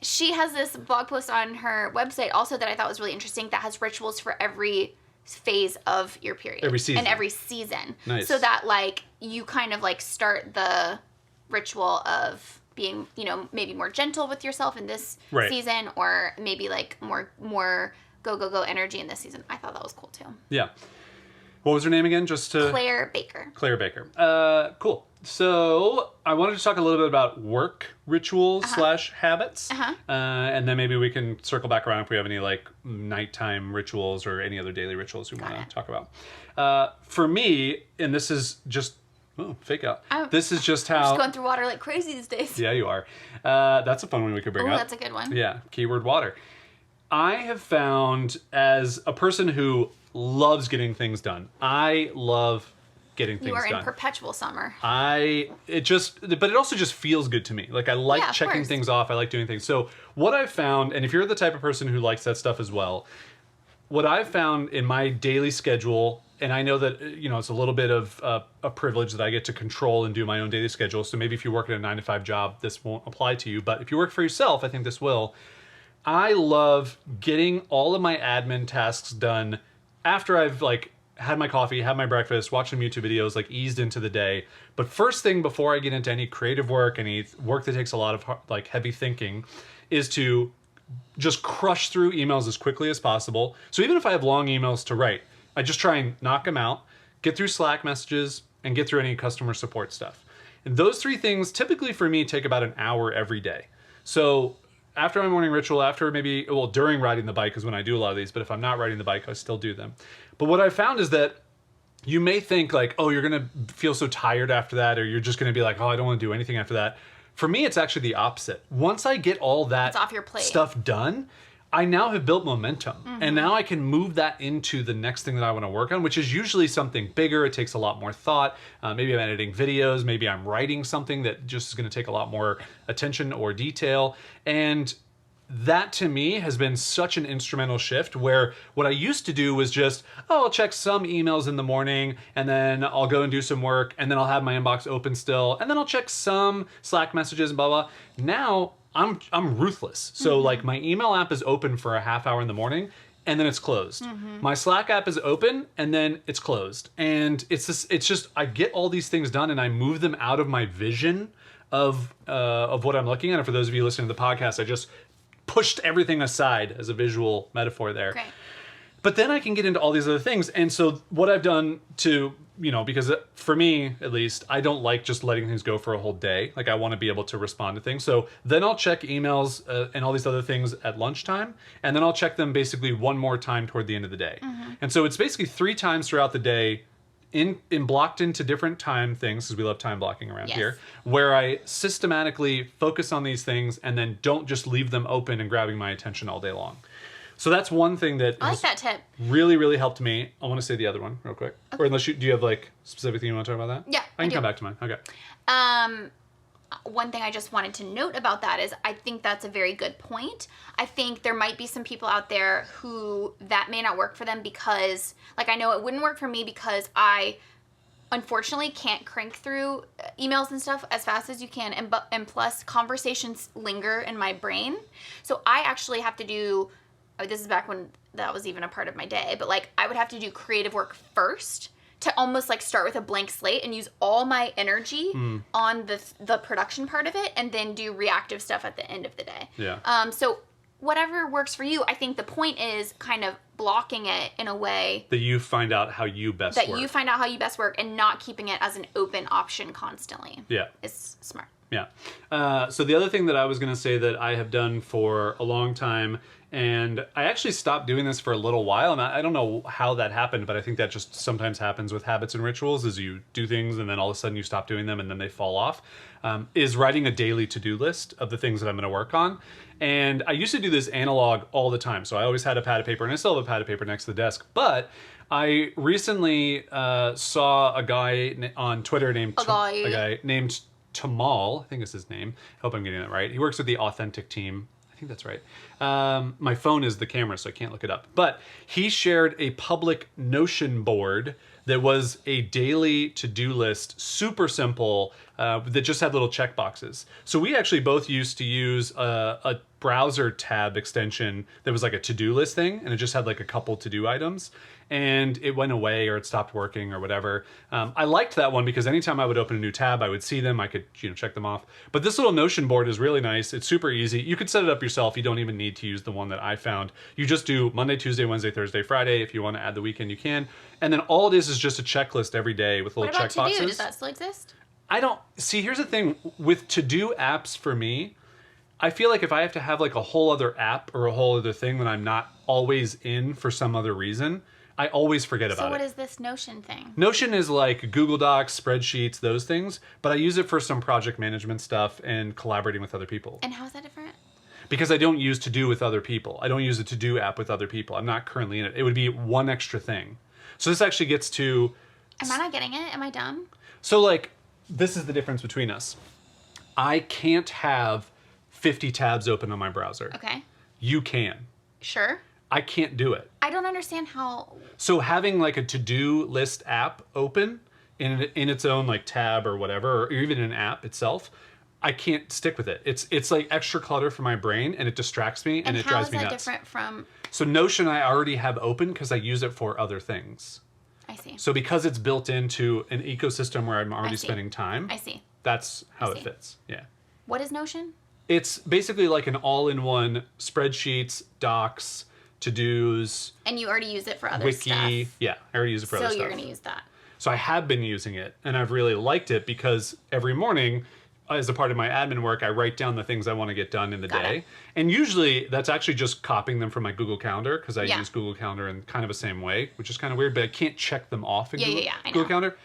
She has this blog post on her website also that I thought was really interesting that has rituals for every phase of your period. Every season. And every season. Nice. So that, like, you kind of, like, start the ritual of being, maybe more gentle with yourself in this season or maybe, like, more go energy in this season. I thought that was cool, too. Yeah. What was her name again? Claire Baker. Claire Baker. Cool. So I wanted to talk a little bit about work rituals / habits. And then maybe we can circle back around if we have any like nighttime rituals or any other daily rituals we want to talk about. For me, and this is just, fake out. This is just how... I'm just going through water like crazy these days. Yeah, you are. That's a fun one we could bring up. That's a good one. Yeah, keyword water. I have found as a person who loves getting things done, I love getting things done. You are in perpetual summer. But it also just feels good to me. Like I like checking things off. I like doing things. So what I've found, and if you're the type of person who likes that stuff as well, what I've found in my daily schedule, and I know that, it's a little bit of a privilege that I get to control and do my own daily schedule. So maybe if you work at a 9-to-5 job, this won't apply to you. But if you work for yourself, I think this will. I love getting all of my admin tasks done after I've like had my coffee, had my breakfast, watched some YouTube videos, like eased into the day. But first thing before I get into any creative work, any work that takes a lot of like heavy thinking, is to just crush through emails as quickly as possible. So even if I have long emails to write, I just try and knock them out, get through Slack messages, and get through any customer support stuff. And those three things typically for me take about an hour every day. So after my morning ritual, during riding the bike is when I do a lot of these, but if I'm not riding the bike, I still do them. But what I found is that you may think like, oh, you're going to feel so tired after that, or you're just going to be like, oh, I don't want to do anything after that. For me, it's actually the opposite. Once I get all that It's off your plate. stuff done, I now have built momentum. And now I can move that into the next thing that I want to work on, which is usually something bigger. It takes a lot more thought. Maybe I'm editing videos. Maybe I'm writing something that just is going to take a lot more attention or detail. And that to me has been such an instrumental shift, where what I used to do was just, oh, I'll check some emails in the morning, and then I'll go and do some work, and then I'll have my inbox open still, and then I'll check some Slack messages and blah, blah. Now I'm ruthless. So like my email app is open for a half hour in the morning, and then it's closed. My Slack app is open, and then it's closed. And it's just I get all these things done, and I move them out of my vision of what I'm looking at. And for those of you listening to the podcast, I just pushed everything aside as a visual metaphor there. Great. But then I can get into all these other things. And so what I've done to, because for me, at least, I don't like just letting things go for a whole day. Like I want to be able to respond to things. So then I'll check emails and all these other things at lunchtime. And then I'll check them basically one more time toward the end of the day. And so it's basically 3 times throughout the day in blocked into different time things, because we love time blocking around here, where I systematically focus on these things and then don't just leave them open and grabbing my attention all day long. So that's one thing that I like that tip. really, really helped me. I want to say the other one real quick. Okay. Or unless do you have like specific thing you want to talk about that? Yeah, I can come back to mine. Okay. One thing I just wanted to note about that is I think that's a very good point. I think there might be some people out there who that may not work for them because, like, I know it wouldn't work for me because I unfortunately can't crank through emails and stuff as fast as you can, and plus conversations linger in my brain. So I actually have to do, this is back when that was even a part of my day, but like I would have to do creative work first to almost like start with a blank slate and use all my energy on the production part of it, and then do reactive stuff at the end of the day. Yeah. So whatever works for you, I think the point is kind of blocking it in a way that you find out how you best work. You find out how you best work, and not keeping it as an open option constantly. Yeah. It's smart. Yeah. So the other thing that I was going to say that I have done for a long time, and I actually stopped doing this for a little while, and I don't know how that happened, but I think that just sometimes happens with habits and rituals, is you do things and then all of a sudden you stop doing them and then they fall off, is writing a daily to-do list of the things that I'm going to work on. And I used to do this analog all the time. So I always had a pad of paper, and I still have a pad of paper next to the desk. But I recently saw a guy on Twitter named Tamal, I think is his name. Hope I'm getting that right. He works with the Authentic team. I think that's right. My phone is the camera, so I can't look it up. But he shared a public Notion board that was a daily to-do list, super simple, that just had little check boxes. So we actually both used to use a browser tab extension that was like a to-do list thing, and it just had like a couple to-do items. And it went away, or it stopped working, or whatever. I liked that one because anytime I would open a new tab, I would see them. I could, check them off. But this little Notion board is really nice. It's super easy. You could set it up yourself. You don't even need to use the one that I found. You just do Monday, Tuesday, Wednesday, Thursday, Friday. If you want to add the weekend, you can. And then all it is just a checklist every day with little check boxes. What about To-Do? Does that still exist? I don't see. Here's the thing with to-do apps for me. I feel like if I have to have like a whole other app or a whole other thing that I'm not always in for some other reason, I always forget about it. So what is this Notion thing? Notion is like Google Docs, spreadsheets, those things. But I use it for some project management stuff and collaborating with other people. And how is that different? Because I don't use To-Do with other people. I don't use a To-Do app with other people. I'm not currently in it. It would be one extra thing. So this actually gets to... Am I not getting it? Am I dumb? So like, this is the difference between us. I can't have 50 tabs open on my browser. Okay. You can. Sure. I can't do it. I don't understand how... So having like a to-do list app open in its own like tab or whatever, or even an app itself, I can't stick with it. It's like extra clutter for my brain, and it distracts me, and it drives me nuts. And how is that different from... So Notion I already have open because I use it for other things. I see. So because it's built into an ecosystem where I'm already spending time. I see. That's how it fits. Yeah. What is Notion? It's basically like an all-in-one spreadsheets, docs, to-dos. And you already use it for other wiki. stuff. Yeah, I already use it for other stuff. So you're going to use that. So I have been using it, and I've really liked it because every morning as a part of my admin work, I write down the things I want to get done in the day. And usually that's actually just copying them from my Google Calendar, because I use Google Calendar in kind of the same way, which is kind of weird, but I can't check them off in Google Calendar.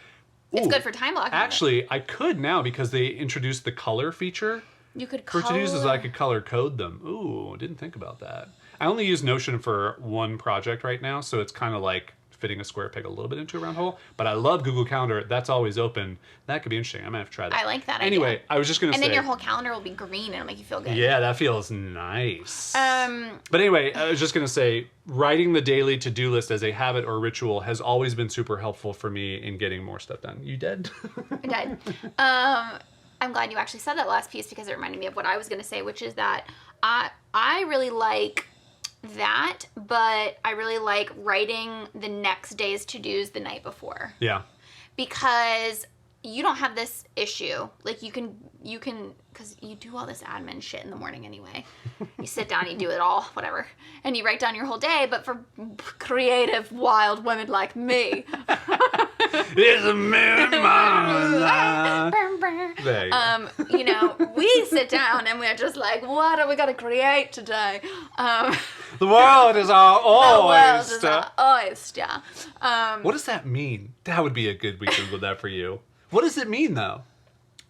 It's good for time blocking. Actually, I could now, because they introduced the color feature. You could color. For to-dos, I could color code them. Ooh, didn't think about that. I only use Notion for one project right now, so it's kind of like fitting a square peg a little bit into a round hole. But I love Google Calendar. That's always open. That could be interesting. I might have to try that. I like that Anyway, idea. I was just going to say... And then your whole calendar will be green and it'll make you feel good. Yeah, that feels nice. But anyway, I was just going to say, writing the daily to-do list as a habit or ritual has always been super helpful for me in getting more stuff done. You dead? I'm dead. I'm glad you actually said that last piece, because it reminded me of what I was going to say, which is that I really like that, but I really like writing the next day's to-dos the night before. Yeah. Because you don't have this issue. Like you can, because you do all this admin shit in the morning anyway. You sit down, you do it all, whatever. And you write down your whole day, but for creative, wild women like me. It's a marathon. There you go. You know, we sit down and we're just like, what are we going to create today? The world is our oyster. The world is our oyster. What does that mean? That would be a good, we Googled that for you. What does it mean, though?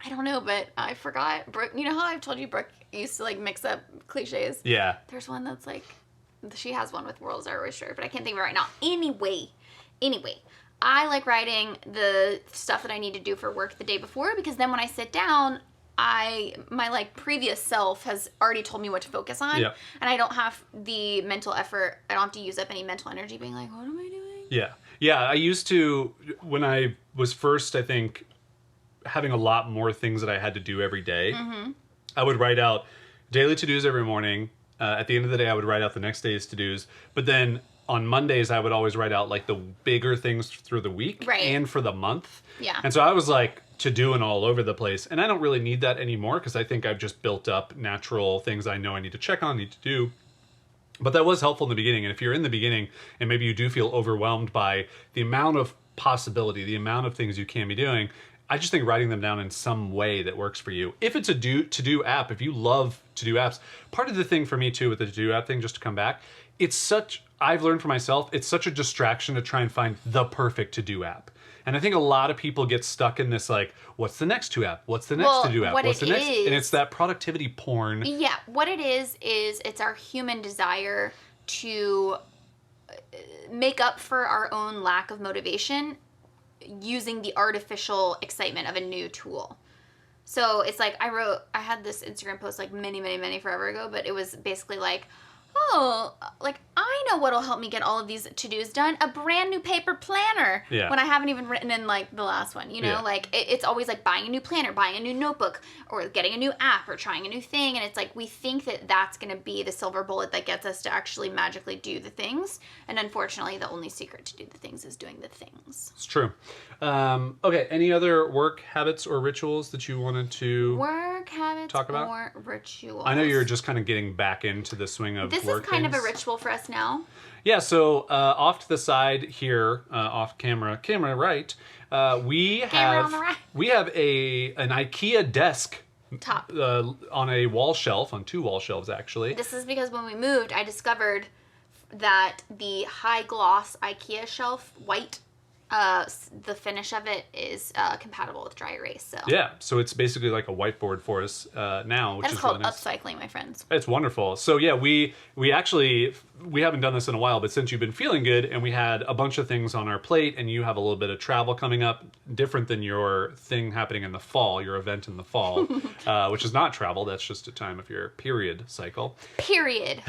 I don't know, but I forgot. Brooke, you know how I've told you Brooke used to, like, mix up cliches? Yeah. There's one that's, like, she has one with world is our oyster, but I can't think of it right now. Anyway, I like writing the stuff that I need to do for work the day before, because then when I sit down, my like previous self has already told me what to focus on, and I don't have the mental effort. I don't have to use up any mental energy being like, what am I doing? Yeah. I used to, when I was first, I think, having a lot more things that I had to do every day, I would write out daily to-dos every morning. At the end of the day, I would write out the next day's to-dos, but then on Mondays, I would always write out like the bigger things through the week and for the month. Yeah. And so I was like to-doing all over the place. And I don't really need that anymore, because I think I've just built up natural things I know I need to check on, need to do. But that was helpful in the beginning. And if you're in the beginning and maybe you do feel overwhelmed by the amount of possibility, the amount of things you can be doing, I just think writing them down in some way that works for you. If it's a to-do app, if you love to-do apps, part of the thing for me too with the to-do app thing, just to come back, I've learned for myself, it's such a distraction to try and find the perfect to-do app. And I think a lot of people get stuck in this, like, what's the next to app? What's the next to-do app? What's the next? And it's that productivity porn. Yeah, what it is it's our human desire to make up for our own lack of motivation using the artificial excitement of a new tool. So it's like I had this Instagram post like many forever ago, but it was basically like, oh, like I know what'll help me get all of these to-dos done. A brand new paper planner. Yeah. When I haven't even written in like the last one, you know, Yeah. like it's always like buying a new planner, buying a new notebook, or getting a new app, or trying a new thing. And it's like, we think that that's going to be the silver bullet that gets us to actually magically do the things. And unfortunately, the only secret to do the things is doing the things. It's true. Okay, any other work habits or rituals that you wanted to work habits talk about? Or rituals? I know you're just kind of getting back into the swing of this work is kind things. of a ritual for us now. Yeah, so off to the side here, off camera right, we have on an IKEA desk top on a wall shelf, on two wall shelves actually. This is because when we moved, I discovered that the high gloss IKEA shelf, white, the finish of it is compatible with dry erase. So yeah, so it's basically like a whiteboard for us now, which that's is called really nice. upcycling, my friends. It's wonderful. So yeah, we actually, we haven't done this in a while, but since you've been feeling good and we had a bunch of things on our plate and you have a little bit of travel coming up, different than your thing happening in the fall, your event in the fall, which is not travel, that's just a time of your period cycle. Period.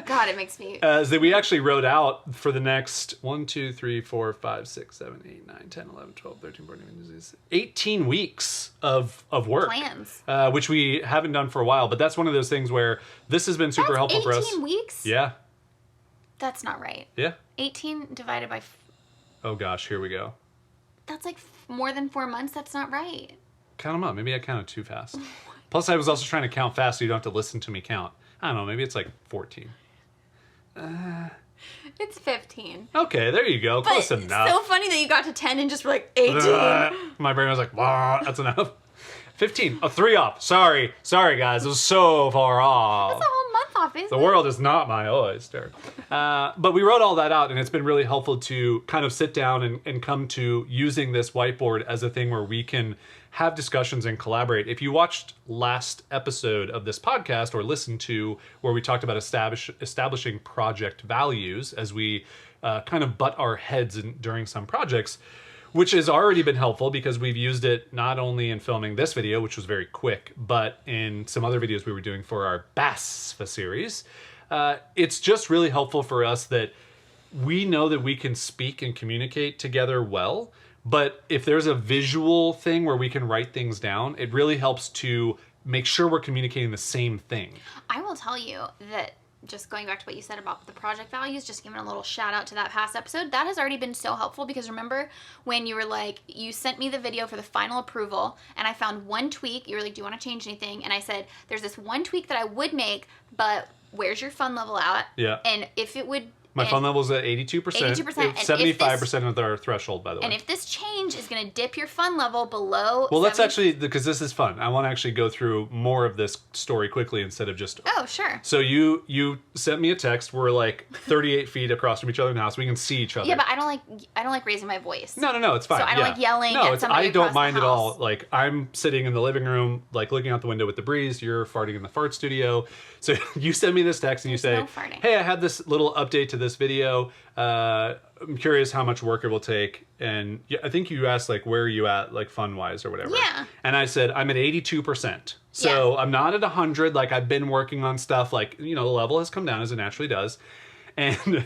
God, it makes me... So we actually wrote out for the next 1, 2, 3, 4, 5, 6, 7, 8, 9, 10, 11, 12, 13, 14, 18 weeks of work. Plans. Which we haven't done for a while, but that's one of those things where this has been super helpful for us. 18 weeks? Yeah. That's not right. Yeah. 18 divided by... Oh gosh, here we go. That's like more than 4 months. That's not right. Count them up. Maybe I counted too fast. Plus, I was also trying to count fast so you don't have to listen to me count. I don't know. Maybe it's like 14. It's 15. Okay, there you go. Close But enough. so funny that you got to 10 and just were like 18. My brain was like, "Wah, that's enough." 15. Oh, 3 off. Sorry, guys. It was so far off. That's a whole month off, isn't The world is not my oyster. But we wrote all that out, and it's been really helpful to kind of sit down and come to using this whiteboard as a thing where we can have discussions and collaborate. If you watched last episode of this podcast or listened to where we talked about establishing project values as we kind of butt our heads during some projects, which has already been helpful because we've used it not only in filming this video, which was very quick, but in some other videos we were doing for our BASFA series. It's just really helpful for us that we know that we can speak and communicate together well, but if there's a visual thing where we can write things down, it really helps to make sure we're communicating the same thing. I will tell you that, just going back to what you said about the project values, just giving a little shout out to that past episode, that has already been so helpful because remember when you were like, you sent me the video for the final approval and I found one tweak, you were like, do you want to change anything? And I said, there's this one tweak that I would make, but where's your fun level at? Yeah. And if it would... My fun level is at 82%. 82%. 75% of our threshold, by the way. And if this change is going to dip your fun level below... Well, let's actually, because this is fun. I want to actually go through more of this story quickly instead of just... Oh, sure. So you sent me a text. We're like 38 feet across from each other in the house. We can see each other. Yeah, but I don't like raising my voice. No, it's fine. So I don't like yelling at somebody I don't across mind the at all. house. Like, I'm sitting in the living room, like looking out the window with the breeze. You're farting in the fart studio. So you send me this text and you say, no farting. hey, I had this little update to this video. I'm curious how much work it will take. And I think you asked, like, where are you at, like, fun-wise or whatever. Yeah. And I said, I'm at 82%. So I'm not at 100. Like, I've been working on stuff. Like, the level has come down as it naturally does. And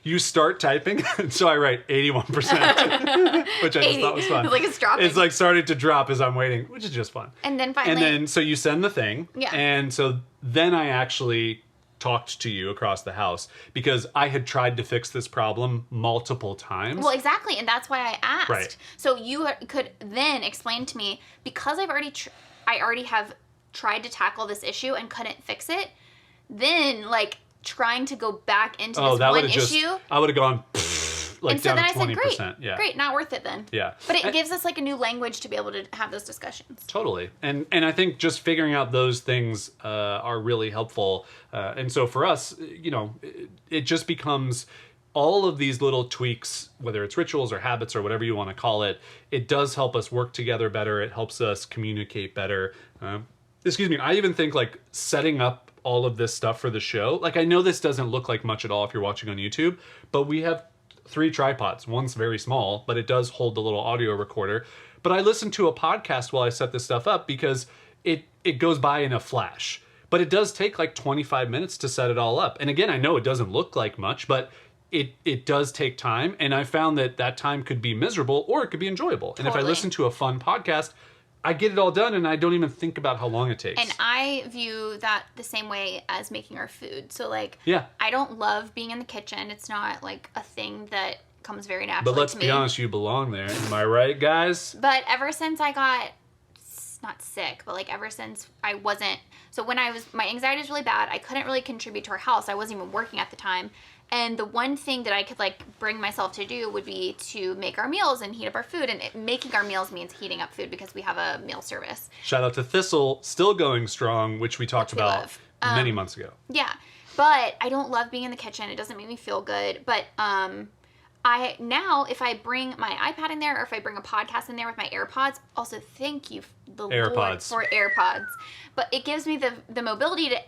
you start typing. So I write 81%, which I just thought was fun. It's like it's dropping. It's like starting to drop as I'm waiting, which is just fun. And then finally... And then, so you send the thing. Yeah. And so then I actually talked to you across the house because I had tried to fix this problem multiple times. Well, exactly, and that's why I asked. Right. So you could then explain to me, because I already have tried to tackle this issue and couldn't fix it, then, like, trying to go back into this one issue... I would have gone... Like and so down then I 20%. said, great, not worth it then. Yeah. But it gives us like a new language to be able to have those discussions. Totally. And I think just figuring out those things are really helpful. And so for us, it just becomes all of these little tweaks, whether it's rituals or habits or whatever you want to call it, it does help us work together better. It helps us communicate better. I even think like setting up all of this stuff for the show, like I know this doesn't look like much at all if you're watching on YouTube, but we have 3 tripods. One's very small, but it does hold the little audio recorder. But I listen to a podcast while I set this stuff up because it goes by in a flash. But it does take like 25 minutes to set it all up. And again, I know it doesn't look like much, but it does take time. And I found that time could be miserable or it could be enjoyable. Totally. And if I listen to a fun podcast, I get it all done and I don't even think about how long it takes. And I view that the same way as making our food. So like, yeah. I don't love being in the kitchen. It's not like a thing that comes very naturally to me. But let's be honest, you belong there. Am I right, guys? But ever since I got, not sick, but like ever since I wasn't, so when my anxiety was really bad, I couldn't really contribute to our house. I wasn't even working at the time. And the one thing that I could like bring myself to do would be to make our meals and heat up our food. And making our meals means heating up food because we have a meal service. Shout out to Thistle, still going strong, which we talked about many months ago. Yeah, but I don't love being in the kitchen. It doesn't make me feel good. But if I bring my iPad in there or if I bring a podcast in there with my AirPods, also thank you Lord for AirPods. But it gives me the mobility to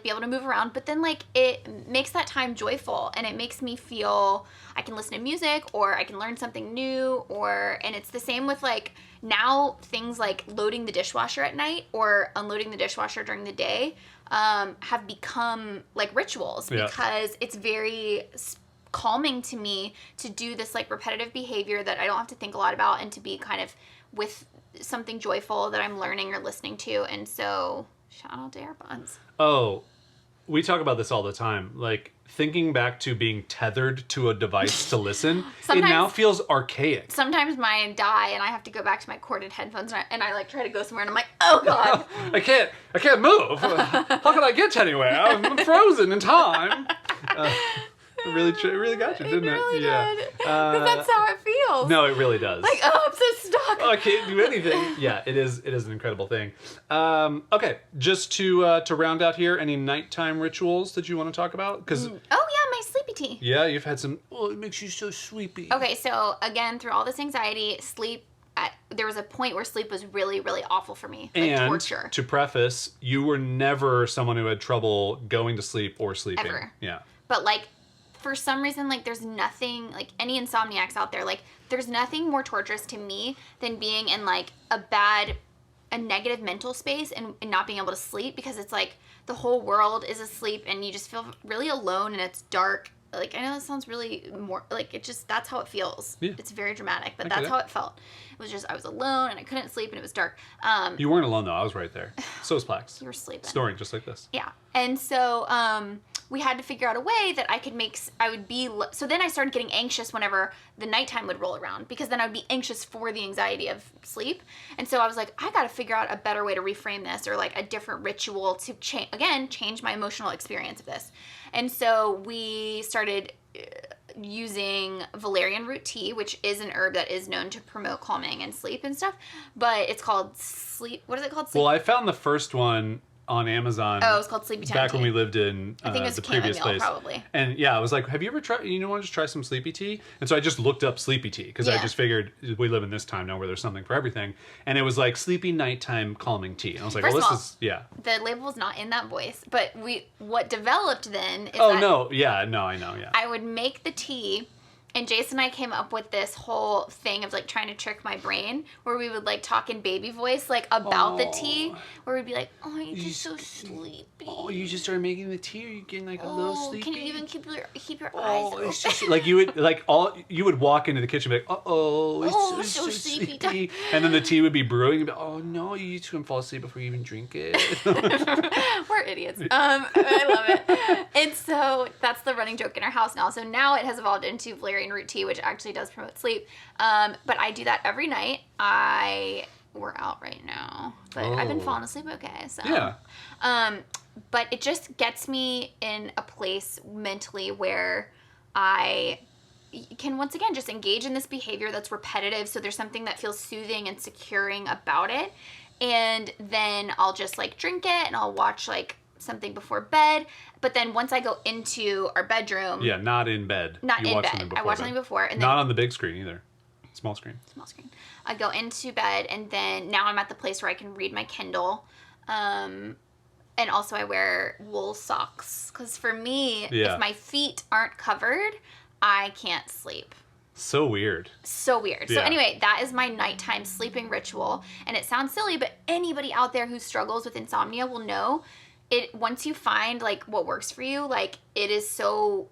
be able to move around, but then like it makes that time joyful and it makes me feel I can listen to music or I can learn something new and it's the same with like now things like loading the dishwasher at night or unloading the dishwasher during the day have become like rituals because it's very calming to me to do this like repetitive behavior that I don't have to think a lot about and to be kind of with something joyful that I'm learning or listening to. And so shout out to AirPods. Oh, we talk about this all the time. Like thinking back to being tethered to a device to listen, it now feels archaic. Sometimes mine die and I have to go back to my corded headphones and I like try to go somewhere and I'm like, oh God. I can't move. How can I get anywhere? I'm frozen in time. really got you, didn't it? Really Yeah. did. 'Cause that's how it feels. No, it really does. Like, oh, I'm so stuck. I can't do anything. Yeah, it is an incredible thing. Okay, just to round out here, any nighttime rituals that you want to talk about? Because Oh yeah, my sleepy tea. yeah, you've had some. Oh, it makes you so sleepy. Okay, so again, through all this anxiety, there was a point where sleep was really, really awful for me. Like And torture. to preface, you were never someone who had trouble going to sleep or sleeping. Ever. Yeah. But like, for some reason, like there's nothing, like any insomniacs out there, like there's nothing more torturous to me than being in like a negative mental space and not being able to sleep, because it's like the whole world is asleep and you just feel really alone and it's dark. Like, I know that sounds really more, like, it just, that's how it feels. Yeah. It's very dramatic, but I that's get it. how it felt. It was just, I was alone and I couldn't sleep and it was dark. You weren't alone though. I was right there. So was Plax. You were sleeping. Snoring just like this. Yeah. And so we had to figure out a way that I could so then I started getting anxious whenever the nighttime would roll around, because then I would be anxious for the anxiety of sleep. And so I was like, I got to figure out a better way to reframe this, or like a different ritual to change my emotional experience of this. And so we started using valerian root tea, which is an herb that is known to promote calming and sleep and stuff, but it's called sleep. What is it called? Sleep. Well, I found the first one on Amazon. Oh, it's called Sleepy Time back tea. when we lived in I think it was the previous chamomile, place. probably. And yeah, I was like, have you ever tried, want to just try some sleepy tea? And so I just looked up sleepy tea, because I Yeah. just figured we live in this time now where there's something for everything. And it was like sleepy nighttime calming tea. And I was like, First well, of this all, is, yeah. The label was not in that voice, but what developed then is Oh, that no. Yeah, no, I know, yeah. I would make the tea, and Jason and I came up with this whole thing of like trying to trick my brain, where we would like talk in baby voice like about the tea, where we'd be like, oh, you're just so sleepy. Oh, you just started making the tea? Are you getting like a little sleepy? Can you even keep your eyes Oh, open? it's just like you would walk into the kitchen and be like, Oh, it's so so sleepy. sleepy. And then the tea would be brewing and be, oh no, you two can fall asleep before you even drink it. We're idiots. I love it. And so that's the running joke in our house now. So now it has evolved into valerian root tea, which actually does promote sleep. But I do that every night. We're out right now, but I've been falling asleep okay. So Yeah. But it just gets me in a place mentally where I can once again just engage in this behavior that's repetitive. So there's something that feels soothing and securing about it. And then I'll just like drink it and I'll watch like something before bed. But then once I go into our bedroom. Yeah, not in bed. Not You in watch bed. something I watch bed. something before. And then Not on the big screen either. Small screen. small screen. I go into bed, and then now I'm at the place where I can read my Kindle. And also I wear wool socks, because for me, Yeah. if my feet aren't covered, I can't sleep. So weird. So weird. So Yeah. anyway, that is my nighttime sleeping ritual. And it sounds silly, but anybody out there who struggles with insomnia will know it. Once you find like what works for you, like it is so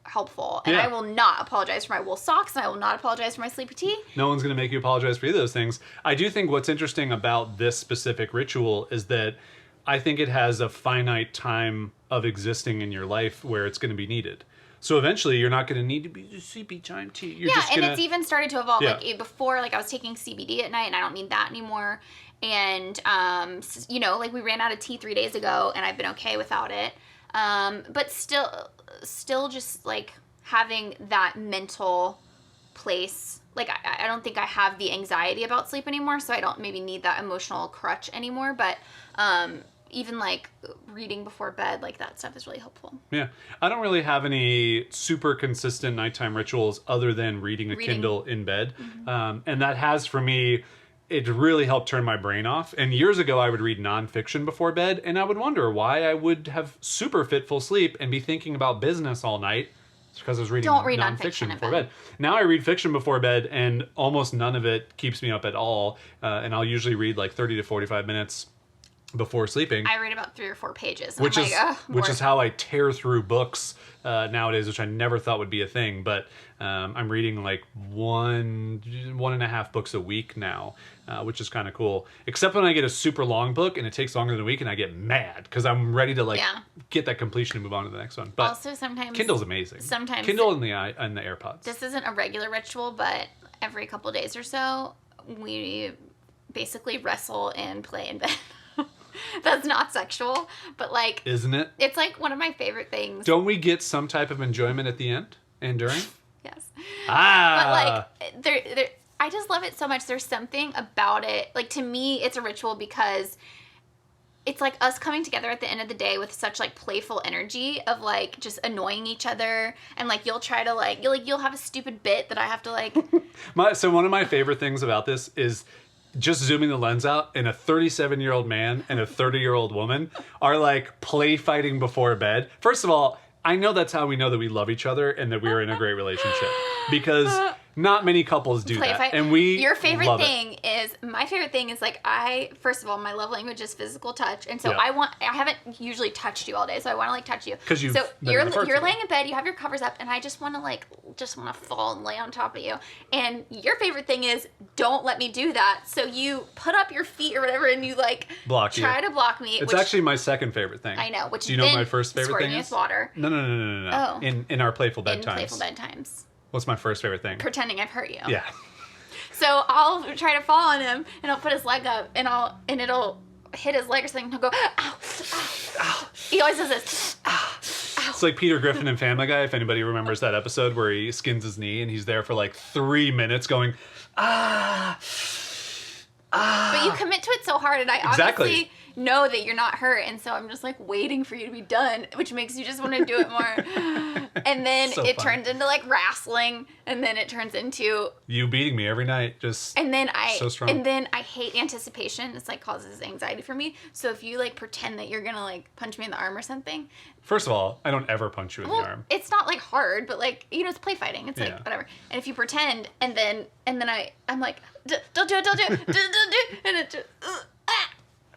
helpful. And Yeah. I will not apologize for my wool socks, and I will not apologize for my sleepy tea. No one's going to make you apologize for either of those things. I do think what's interesting about this specific ritual is that I think it has a finite time of existing in your life where it's going to be needed. So eventually you're not going to need to be the sleepy time tea. You're just and gonna, it's even started to evolve. Yeah. Like before, like I was taking CBD at night, and I don't need that anymore. And like we ran out of tea 3 days ago, and I've been okay without it. But still just like having that mental place. Like I don't think I have the anxiety about sleep anymore, so I don't maybe need that emotional crutch anymore. But even like reading before bed, like that stuff is really helpful. Yeah. I don't really have any super consistent nighttime rituals other than reading a Kindle in bed. Mm-hmm. And that has, for me, it really helped turn my brain off. And years ago, I would read nonfiction before bed, and I would wonder why I would have super fitful sleep and be thinking about business all night. It's because I was reading Don't read nonfiction nonfiction before bed. Now I read fiction before bed, and almost none of it keeps me up at all. And I'll usually read like 30 to 45 minutes before sleeping. I read about 3 or 4 pages. And Which I'm is like, which is how I tear through books nowadays, which I never thought would be a thing. But I'm reading like 1.5 books a week now, which is kind of cool. Except when I get a super long book and it takes longer than a week, and I get mad because I'm ready to get that completion and move on to the next one. But also sometimes Kindle's amazing. Sometimes Kindle and the AirPods. This isn't a regular ritual, but every couple days or so, we basically wrestle and play in bed. That's not sexual, but like... Isn't it? It's like one of my favorite things. Don't we get some type of enjoyment at the end and during? Yes. Ah! But like, I just love it so much. There's something about it. Like, to me, it's a ritual because it's like us coming together at the end of the day with such like playful energy of like just annoying each other, and like you'll try to like you'll have a stupid bit that I have to like. So one of my favorite things about this is just zooming the lens out, and a 37-year-old man and a 30-year-old woman are like play fighting before bed. First of all, I know that's how we know that we love each other and that we are in a great relationship, because not many couples do that. Fight. And we Your favorite love thing is, my favorite thing is like, first of all, my love language is physical touch. And so Yeah. I haven't usually touched you all day. So I want to like touch you. 'Cause you've So been you're in the park laying together. in bed, you have your covers up, and I just want to fall and lay on top of you. And your favorite thing is, don't let me do that. So you put up your feet or whatever, and you like try to block me. It's actually my second favorite thing. I know. Which do you know what then my first favorite squirting thing with is? water. No. Oh. In our playful In bedtimes. playful bedtimes. What's my first favorite thing? Pretending I've hurt you. Yeah. So I'll try to fall on him, and I'll put his leg up, and it'll hit his leg or something, and he'll go, ow, ow, ow. He always does this, ow, ow. It's like Peter Griffin in Family Guy, if anybody remembers that episode where he skins his knee and he's there for like 3 minutes going, ah. But you commit to it so hard, and I Exactly. obviously know that you're not hurt, and so I'm just like waiting for you to be done, which makes you just want to do it more. And then So it fun. turns into like wrestling, and then it turns into... You beating me every night, just And then so strong. And then I hate anticipation. It's like causes anxiety for me. So if you like pretend that you're gonna like punch me in the arm or something, First of all, I don't ever punch you in the arm. it's not like hard, but like, you know, it's play fighting. It's Yeah. like whatever. And if you pretend, and then I'm like, don't do it, don't do it, do it, and it just,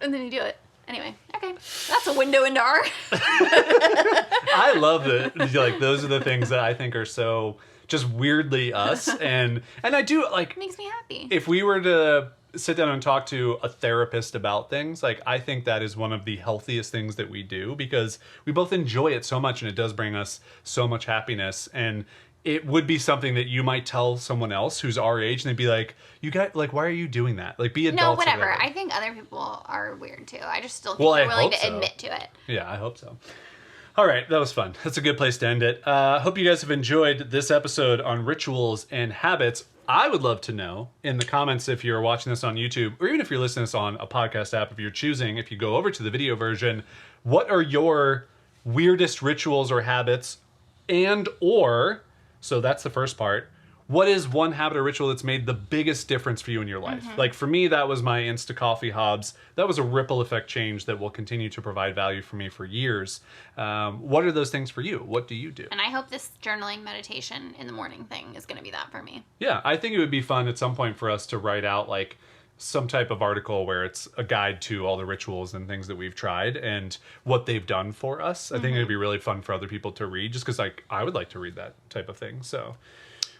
and then you do it. Anyway, okay, that's a window into our. I love that. Like, those are the things that I think are so just weirdly us, and I do like. Makes me happy. If we were to sit down and talk to a therapist about things, like, I think that is one of the healthiest things that we do, because we both enjoy it so much, and it does bring us so much happiness. And it would be something that you might tell someone else who's our age, and they'd be like, "You got, like, why are you doing that? Like, be adults." No, or whatever. I think other people are weird too. I just still think Well, they're I willing hope to so. admit to it. Yeah, I hope so. All right, that was fun. That's a good place to end it. Hope you guys have enjoyed this episode on rituals and habits. I would love to know in the comments, if you're watching this on YouTube, or even if you're listening to this on a podcast app, if you're choosing, if you go over to the video version, what are your weirdest rituals or habits? So that's the first part. What is one habit or ritual that's made the biggest difference for you in your life? Mm-hmm. Like, for me, that was my Insta Coffee Hobbs. That was a ripple effect change that will continue to provide value for me for years. What are those things for you? What do you do? And I hope this journaling meditation in the morning thing is going to be that for me. Yeah, I think it would be fun at some point for us to write out like some type of article where it's a guide to all the rituals and things that we've tried and what they've done for us. I think it'd be really fun for other people to read, just because like I would like to read that type of thing. So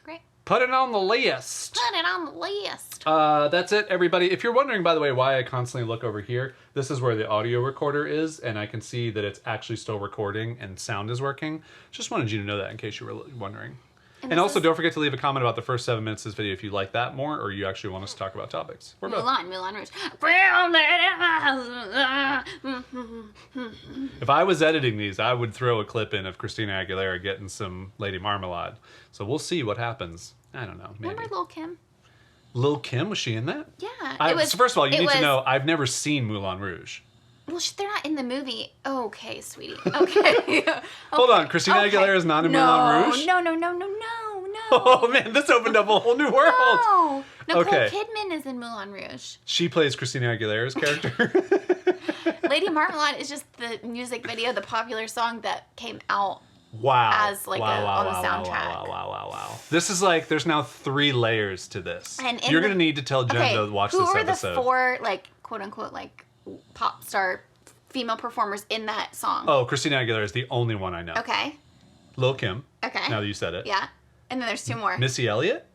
Great. put it on the list. Put it on the list. That's it, everybody. If you're wondering, by the way, why I constantly look over here, this is where the audio recorder is, and I can see that it's actually still recording and sound is working. Just wanted you to know that in case you were wondering. And also, don't forget to leave a comment about the first 7 minutes of this video if you like that more, or you actually want us to talk about topics. We're both. Moulin Rouge. If I was editing these, I would throw a clip in of Christina Aguilera getting some Lady Marmalade. So we'll see what happens. I don't know. Maybe. Remember Lil' Kim? Lil' Kim, was she in that? Yeah. So first of all, you need to know, I've never seen Moulin Rouge. Well, they're not in the movie. Okay, sweetie. Okay. Hold on, Christina Aguilera is not in Moulin Rouge? No. Oh man, this opened up a whole new world. No. Nicole Okay. Kidman is in Moulin Rouge. She plays Christina Aguilera's character. Lady Marmalade is just the music video, the popular song that came out Wow. as like on the soundtrack. Wow. This is like, there's now 3 layers to this. And in You're going to need to tell Jen to watch this who are episode. the 4, like, quote unquote, like, pop star female performers in that song? Oh, Christina Aguilera is the only one I know. Okay. Lil' Kim. Okay. Now that you said it. Yeah. And then there's 2 more. Missy Elliott?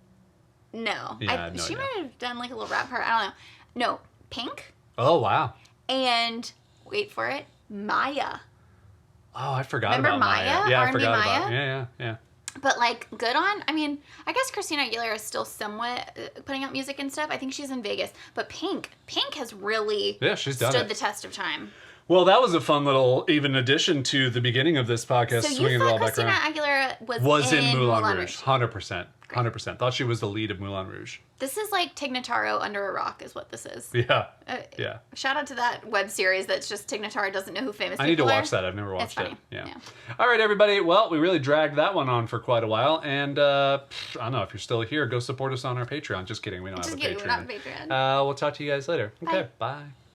No. Yeah, I have no she idea. might have done like a little rap part. I don't know. No. Pink. Oh, wow. And, wait for it, Maya. Oh, I forgot Remember about Maya? Yeah, I R&B forgot Maya? about Yeah. But, like, good on, I mean, I guess Christina Aguilera is still somewhat putting out music and stuff. I think she's in Vegas. But Pink has really she's done stood it. the test of time. Well, that was a fun little even addition to the beginning of this podcast. So you thought Christina Aguilera was in Moulin Rouge? 100%. 100%. Thought she was the lead of Moulin Rouge. This is like Tig Notaro under a rock is what this is. Yeah. Yeah. Shout out to that web series that's just Tig Notaro doesn't know who famous people are. I need to watch that. I've never watched It's it. funny. Yeah. All right, everybody. Well, we really dragged that one on for quite a while. And I don't know, if you're still here, go support us on our Patreon. Just kidding. We don't have a Patreon. We're not a Patreon. We'll talk to you guys later. Okay. Bye.